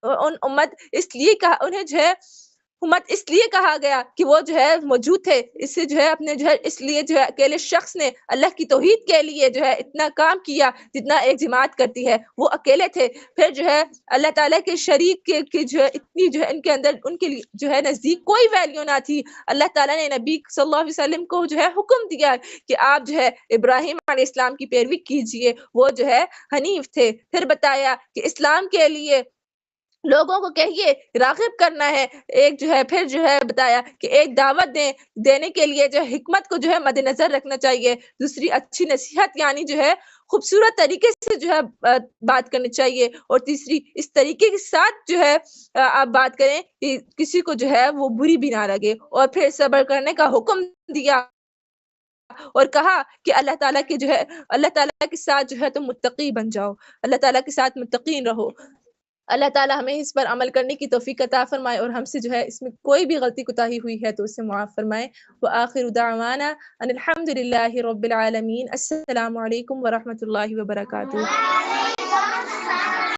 ان امت اس لیے کہا انہیں جو ہے امت اس لیے کہا گیا کہ وہ جو ہے موجود تھے، اس سے جو ہے اپنے جو ہے اس لیے جو ہے اکیلے شخص نے اللہ کی توحید کے لیے جو ہے اتنا کام کیا جتنا ایک جماعت کرتی ہے، وہ اکیلے تھے۔ پھر جو ہے اللہ تعالیٰ کے شریک کی جو ہے اتنی جو ہے ان کے اندر ان کے لیے جو ہے نزدیک کوئی ویلیو نہ تھی۔ اللہ تعالیٰ نے نبی صلی اللہ علیہ وسلم کو جو ہے حکم دیا کہ آپ جو ہے ابراہیم علیہ السلام کی پیروی کیجئے، وہ جو ہے حنیف تھے۔ پھر بتایا کہ اسلام کے لیے لوگوں کو کہیے راغب کرنا ہے، ایک جو ہے پھر جو ہے بتایا کہ ایک دعوت دینے کے لیے جو ہے حکمت کو جو ہے مد نظر رکھنا چاہیے، دوسری اچھی نصیحت یعنی جو ہے خوبصورت طریقے سے جو ہے بات کرنی چاہیے، اور تیسری اس طریقے کے ساتھ جو ہے آپ بات کریں کہ کسی کو جو ہے وہ بری بھی نہ لگے، اور پھر صبر کرنے کا حکم دیا اور کہا کہ اللہ تعالیٰ کے جو ہے اللہ تعالیٰ کے ساتھ جو ہے تم متقی بن جاؤ، اللہ تعالیٰ کے ساتھ متقین رہو۔ اللہ تعالیٰ ہمیں اس پر عمل کرنے کی توفیق عطا فرمائے، اور ہم سے جو ہے اس میں کوئی بھی غلطی کوتاہی ہوئی ہے تو اسے معاف فرمائے۔ وآخر دعوانا ان الحمد للہ رب العالمین۔ السلام علیکم ورحمۃ اللہ وبرکاتہ۔